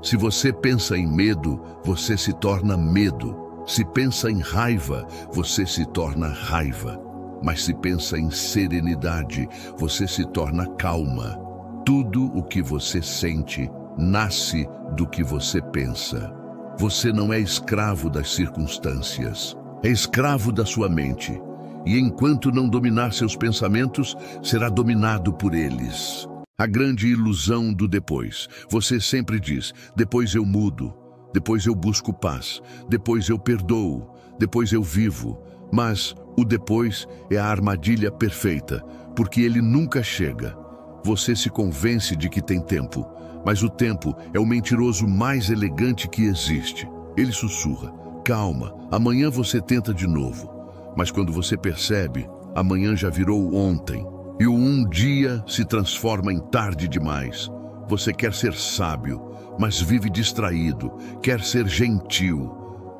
Se você pensa em medo, você se torna medo. Se pensa em raiva, você se torna raiva. Mas se pensa em serenidade, você se torna calma. Tudo o que você sente nasce do que você pensa. Você não é escravo das circunstâncias, é escravo da sua mente. E enquanto não dominar seus pensamentos, será dominado por eles. A grande ilusão do depois. Você sempre diz: depois eu mudo, depois eu busco paz, depois eu perdoo, depois eu vivo. Mas o depois é a armadilha perfeita, porque ele nunca chega. Você se convence de que tem tempo, mas o tempo é o mentiroso mais elegante que existe. Ele sussurra: calma, amanhã você tenta de novo. Mas quando você percebe, amanhã já virou ontem. E o um dia se transforma em tarde demais. Você quer ser sábio, mas vive distraído. Quer ser gentil,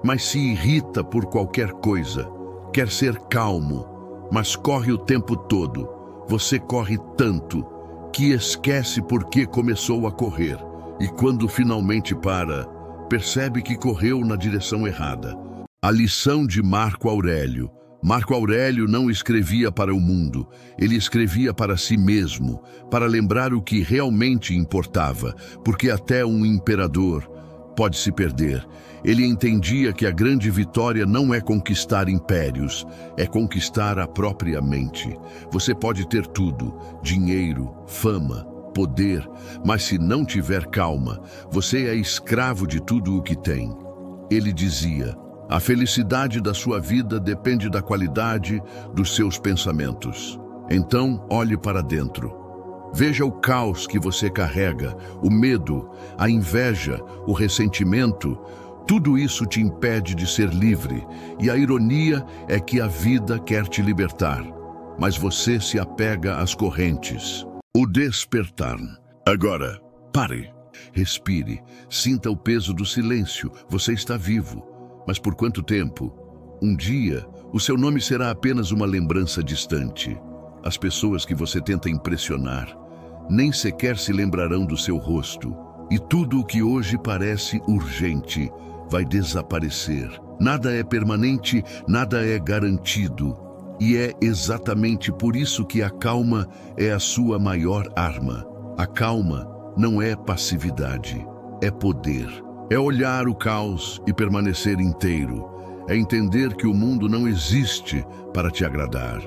mas se irrita por qualquer coisa. Quer ser calmo, mas corre o tempo todo. Você corre tanto que esquece por que começou a correr. E quando finalmente para, percebe que correu na direção errada. A lição de Marco Aurélio: Marco Aurélio não escrevia para o mundo, ele escrevia para si mesmo, para lembrar o que realmente importava, porque até um imperador pode se perder. Ele entendia que a grande vitória não é conquistar impérios, é conquistar a própria mente. Você pode ter tudo, dinheiro, fama, poder, mas se não tiver calma, você é escravo de tudo o que tem. Ele dizia: a felicidade da sua vida depende da qualidade dos seus pensamentos. Então, olhe para dentro. Veja o caos que você carrega, o medo, a inveja, o ressentimento. Tudo isso te impede de ser livre, e a ironia é que a vida quer te libertar, mas você se apega às correntes. O despertar. Agora, pare, respire, sinta o peso do silêncio. Você está vivo. Mas por quanto tempo? Um dia, o seu nome será apenas uma lembrança distante. As pessoas que você tenta impressionar nem sequer se lembrarão do seu rosto. E tudo o que hoje parece urgente vai desaparecer. Nada é permanente, nada é garantido. E é exatamente por isso que a calma é a sua maior arma. A calma não é passividade, é poder. É olhar o caos e permanecer inteiro. É entender que o mundo não existe para te agradar.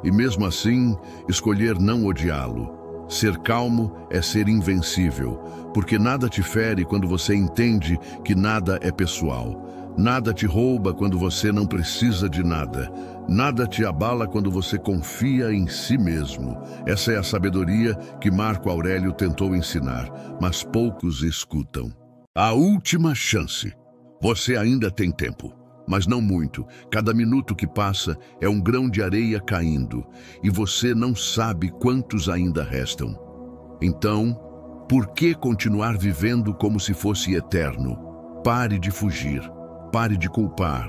E mesmo assim, escolher não odiá-lo. Ser calmo é ser invencível, porque nada te fere quando você entende que nada é pessoal. Nada te rouba quando você não precisa de nada. Nada te abala quando você confia em si mesmo. Essa é a sabedoria que Marco Aurélio tentou ensinar, mas poucos escutam. A última chance. Você ainda tem tempo, mas não muito. Cada minuto que passa é um grão de areia caindo, e você não sabe quantos ainda restam. Então, por que continuar vivendo como se fosse eterno? Pare de fugir, pare de culpar,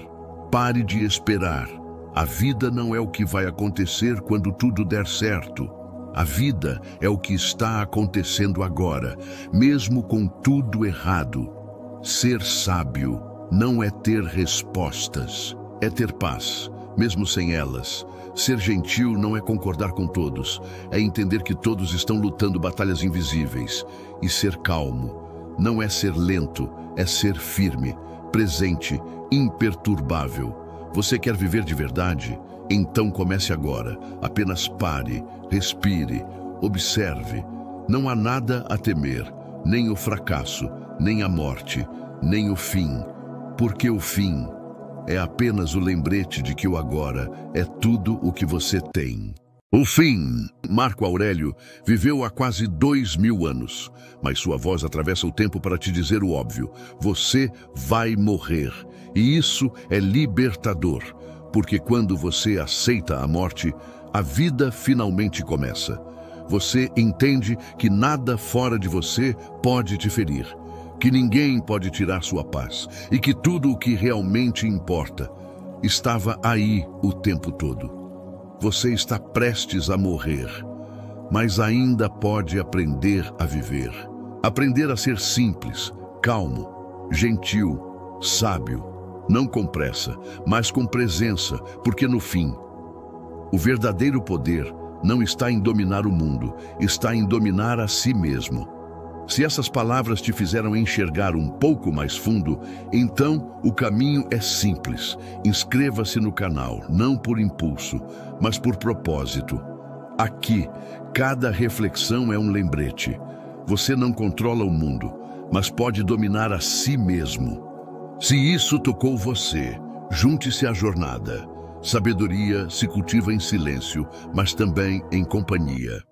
pare de esperar. A vida não é o que vai acontecer quando tudo der certo. A vida é o que está acontecendo agora, mesmo com tudo errado. Ser sábio não é ter respostas, é ter paz, mesmo sem elas. Ser gentil não é concordar com todos, é entender que todos estão lutando batalhas invisíveis. E ser calmo não é ser lento, é ser firme, presente, imperturbável. Você quer viver de verdade? Então comece agora. Apenas pare, respire, observe. Não há nada a temer, nem o fracasso, nem a morte, nem o fim. Porque o fim é apenas o lembrete de que o agora é tudo o que você tem. O fim. Marco Aurélio viveu há quase 2000 anos, mas sua voz atravessa o tempo para te dizer o óbvio. Você vai morrer. E isso é libertador. Porque quando você aceita a morte, a vida finalmente começa. Você entende que nada fora de você pode te ferir, que ninguém pode tirar sua paz e que tudo o que realmente importa estava aí o tempo todo. Você está prestes a morrer, mas ainda pode aprender a viver. Aprender a ser simples, calmo, gentil, sábio. Não com pressa, mas com presença, porque no fim, o verdadeiro poder não está em dominar o mundo, está em dominar a si mesmo. Se essas palavras te fizeram enxergar um pouco mais fundo, então o caminho é simples. Inscreva-se no canal, não por impulso, mas por propósito. Aqui, cada reflexão é um lembrete. Você não controla o mundo, mas pode dominar a si mesmo. Se isso tocou você, junte-se à jornada. Sabedoria se cultiva em silêncio, mas também em companhia.